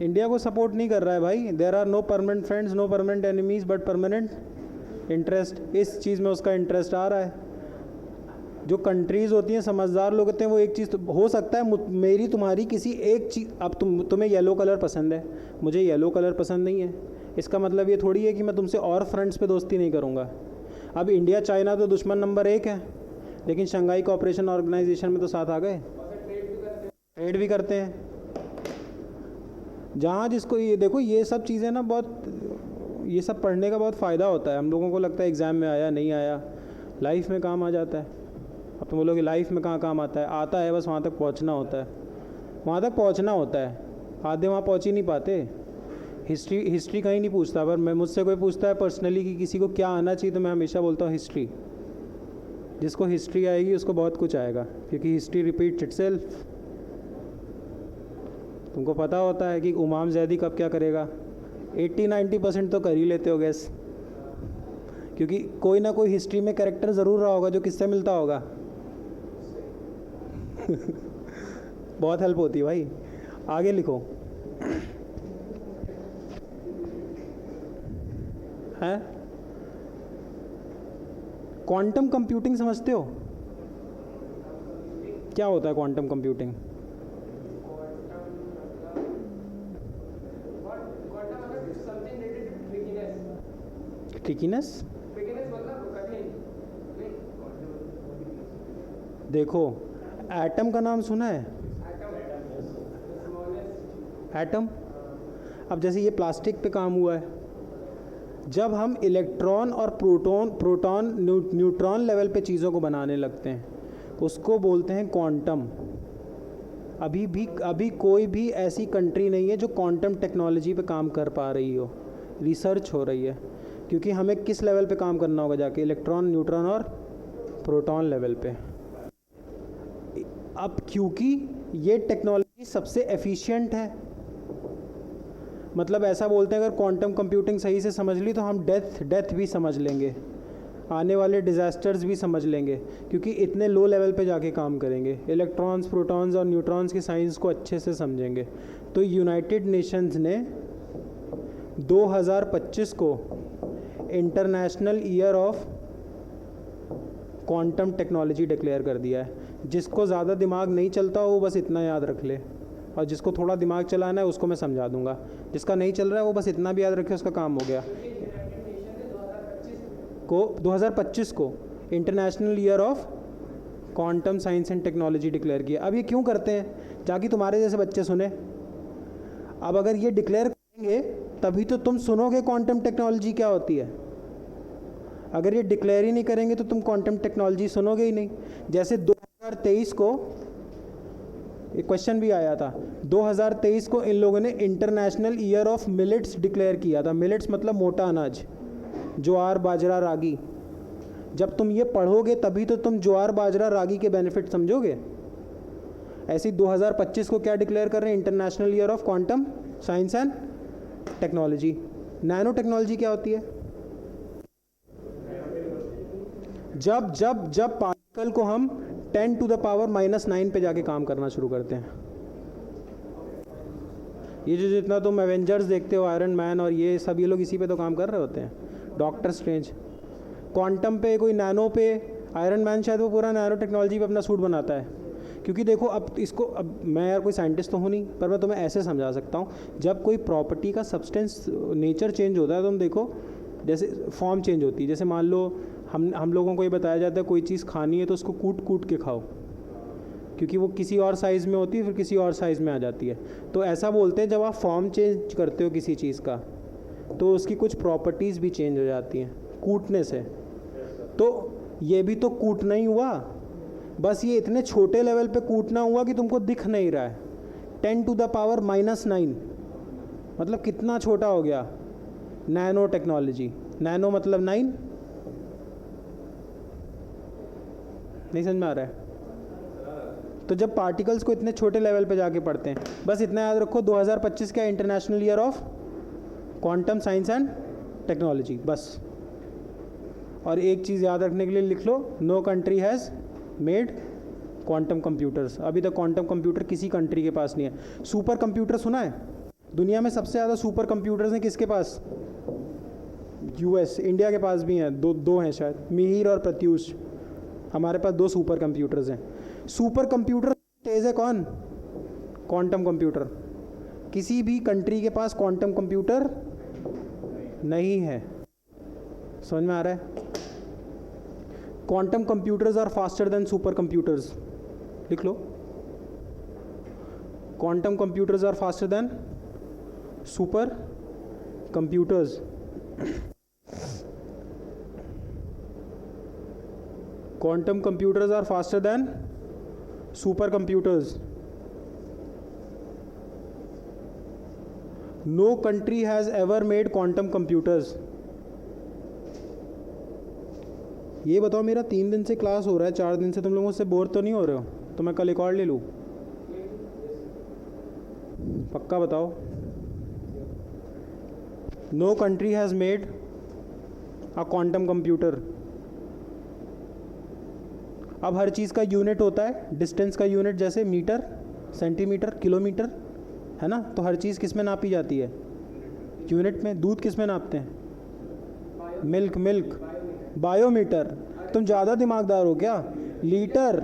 इंडिया को सपोर्ट नहीं कर रहा है भाई। There are no permanent friends, no permanent enemies, but permanent interest. इस चीज़ में उसका इंटरेस्ट आ रहा है। जो कंट्रीज़ होती हैं, समझदार लोग होते हैं, वो एक चीज़ तो हो सकता है मेरी तुम्हारी किसी एक चीज़, अब तुम्हें येलो कलर पसंद है, मुझे येलो कलर पसंद नहीं है, इसका मतलब ये थोड़ी है कि मैं तुमसे और फ्रंट्स पे दोस्ती नहीं करूँगा। अब इंडिया चाइना तो दुश्मन नंबर 1 है, लेकिन शंघाई कोऑपरेशन ऑर्गेनाइजेशन में तो साथ आ गए, ट्रेड भी करते हैं। जहाँ जिसको ये देखो, ये सब चीज़ें ना बहुत, ये सब पढ़ने का बहुत फ़ायदा होता है। हम लोगों को लगता है एग्ज़ाम में आया नहीं आया, लाइफ में काम आ जाता है। अब तुम बोलोगे लाइफ में कहाँ काम आता है? आता है, बस वहाँ तक पहुँचना होता है, वहाँ तक पहुँचना होता है। आधे वहाँ पहुँच ही नहीं पाते। हिस्ट्री कहीं नहीं पूछता, पर मैं मुझसे कोई पूछता है पर्सनली कि किसी को क्या आना चाहिए, तो मैं हमेशा बोलता हूँ हिस्ट्री। जिसको हिस्ट्री आएगी उसको बहुत कुछ आएगा, क्योंकि हिस्ट्री रिपीट्स इटसेल्फ। तुमको पता होता है कि इमाम ज़ैदी कब क्या करेगा, 80-90% तो कर ही लेते हो गैस, क्योंकि कोई ना कोई हिस्ट्री में कैरेक्टर ज़रूर रहा होगा जो किससे मिलता होगा। बहुत हेल्प होती है भाई। आगे लिखो। है क्वांटम कंप्यूटिंग समझते हो? क्या होता है क्वांटम कंप्यूटिंग? ट्रिकीनेस देखो, एटम का नाम सुना है? एटम। अब जैसे ये प्लास्टिक पे काम हुआ है, जब हम इलेक्ट्रॉन और प्रोटॉन न्यूट्रॉन लेवल पे चीज़ों को बनाने लगते हैं, उसको बोलते हैं क्वांटम। अभी कोई भी ऐसी कंट्री नहीं है जो क्वांटम टेक्नोलॉजी पे काम कर पा रही हो। रिसर्च हो रही है, क्योंकि हमें किस लेवल पे काम करना होगा जाके? इलेक्ट्रॉन, न्यूट्रॉन और प्रोटॉन लेवल पे। अब क्योंकि ये टेक्नोलॉजी सबसे एफिशिएंट है, मतलब ऐसा बोलते हैं अगर क्वांटम कंप्यूटिंग सही से समझ ली तो हम डेथ भी समझ लेंगे, आने वाले डिज़ास्टर्स भी समझ लेंगे, क्योंकि इतने लो लेवल पे जाके काम करेंगे। इलेक्ट्रॉन्स, प्रोटॉन्स और न्यूट्रॉन्स की साइंस को अच्छे से समझेंगे। तो यूनाइटेड नेशंस ने 2025 को international year of quantum technology declare कर दिया है। जिसको ज़्यादा दिमाग नहीं चलता वो बस इतना याद रख ले, और जिसको थोड़ा दिमाग चलाना है उसको मैं समझा दूंगा। जिसका नहीं चल रहा है वो बस इतना भी याद रखे, उसका काम हो गया। 2025 को international year of quantum science and technology declare किया। अब ये क्यों करते हैं, ताकि तुम्हारे जैसे बच्चे सुने। अब अगर ये डिक्लेयर करेंगे तभी तो तुम सुनोगे क्वांटम टेक्नोलॉजी क्या होती है। अगर ये डिक्लेयर ही नहीं करेंगे तो तुम क्वांटम टेक्नोलॉजी सुनोगे ही नहीं। जैसे 2023 को एक क्वेश्चन भी आया था, 2023 को इन लोगों ने international year of millets declare किया था। मिलेट्स मतलब मोटा अनाज, ज्वार बाजरा रागी। जब तुम ये पढ़ोगे तभी तो तुम ज्वार बाजरा रागी के बेनिफिट समझोगे। ऐसे ही 2025 को क्या डिक्लेयर कर रहे हैं, international year of quantum science and technology. Nano technology क्या होती है, जब जब जब पार्टिकल को हम 10 टू द पावर -9 पे जाके काम करना शुरू करते हैं। ये जो जितना तुम एवेंजर्स देखते हो, आयरन मैन और ये सब, ये लोग इसी पे तो काम कर रहे होते हैं। डॉक्टर स्ट्रेंज क्वांटम पे, कोई नैनो पे, आयरन मैन शायद वो पूरा नैनो टेक्नोलॉजी पे अपना सूट बनाता है। क्योंकि देखो अब इसको, अब मैं यार कोई साइंटिस्ट तो हूँ नहीं, पर मैं तुम्हें ऐसे समझा सकता हूँ। जब कोई प्रॉपर्टी का सब्सटेंस नेचर चेंज होता है, तुम देखो जैसे फॉर्म चेंज होती है। जैसे मान लो हम लोगों को ये बताया जाता है कोई चीज़ खानी है तो उसको कूट कूट के खाओ, क्योंकि वो किसी और साइज़ में होती है, फिर किसी और साइज़ में आ जाती है। तो ऐसा बोलते हैं जब आप फॉर्म चेंज करते हो किसी चीज़ का तो उसकी कुछ प्रॉपर्टीज़ भी चेंज हो जाती हैं कूटने से। तो ये भी तो कूटना ही हुआ, बस ये इतने छोटे लेवल पे कूटना हुआ कि तुमको दिख नहीं रहा है। 10 टू द पावर -9 मतलब कितना छोटा हो गया। नैनो टेक्नोलॉजी, नैनो मतलब 9, नहीं समझ में आ रहा है। तो जब पार्टिकल्स को इतने छोटे लेवल पे जाके पढ़ते हैं, बस इतना याद रखो 2025 का international year of quantum science and technology, बस। और एक चीज़ याद रखने के लिए लिख लो, no country has made quantum computers. अभी तक क्वांटम कंप्यूटर किसी कंट्री के पास नहीं है। सुपर कंप्यूटर सुना है, दुनिया में सबसे ज़्यादा सुपर कंप्यूटर्स हैं किसके पास, यूएस। इंडिया के पास भी हैं, दो हैं शायद, मिहिर और प्रत्यूष। हमारे पास 2 सुपर कंप्यूटर्स हैं। सुपर कंप्यूटर तेज़ है कौन, क्वांटम कंप्यूटर। किसी भी कंट्री के पास क्वांटम कंप्यूटर नहीं है। समझ में आ रहा है। Quantum computers are faster than super computers, लिख लो। Quantum computers are faster than super computers. Quantum computers are faster than supercomputers. No country has ever made quantum computers. ये बताओ, मेरा 3 दिन से क्लास हो रहा है, 4 दिन से तुम लोगों से बोर तो नहीं हो रहे हो? तो मैं कल एक और ले लूँ? पक्का बताओ। No country has made a quantum computer. अब हर चीज़ का यूनिट होता है, डिस्टेंस का यूनिट, जैसे मीटर, सेंटीमीटर, किलोमीटर, है ना। तो हर चीज़ किस में नापी जाती है, यूनिट में। दूध किस में नापते हैं, मिल्क, बायोमीटर। तुम ज़्यादा दिमागदार हो क्या, लीटर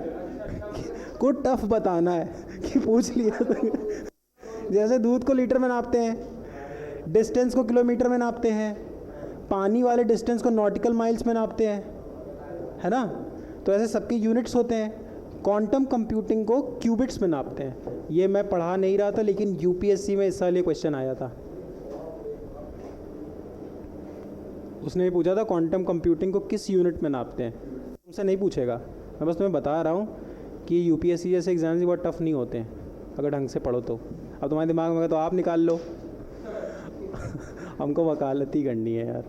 को टफ बताना है कि पूछ लिया तो। जैसे दूध को लीटर में नापते हैं, डिस्टेंस को किलोमीटर में नापते हैं, पानी वाले डिस्टेंस को नॉटिकल माइल्स में नापते हैं, है ना। तो ऐसे सबके यूनिट्स होते हैं। क्वांटम कंप्यूटिंग को क्यूबिट्स में नापते हैं। ये मैं पढ़ा नहीं रहा था, लेकिन यूपीएससी में इस साल ये क्वेश्चन आया था। उसने ये पूछा था क्वांटम कंप्यूटिंग को किस यूनिट में नापते हैं। तुमसे नहीं पूछेगा, मैं बस तुम्हें बता रहा हूँ कि यूपीएससी जैसे एग्जाम्स बहुत टफ नहीं होते हैं अगर ढंग से पढ़ो तो। अब तुम्हारे दिमाग में तो आप निकाल लो। हमको वकालती करनी है यार।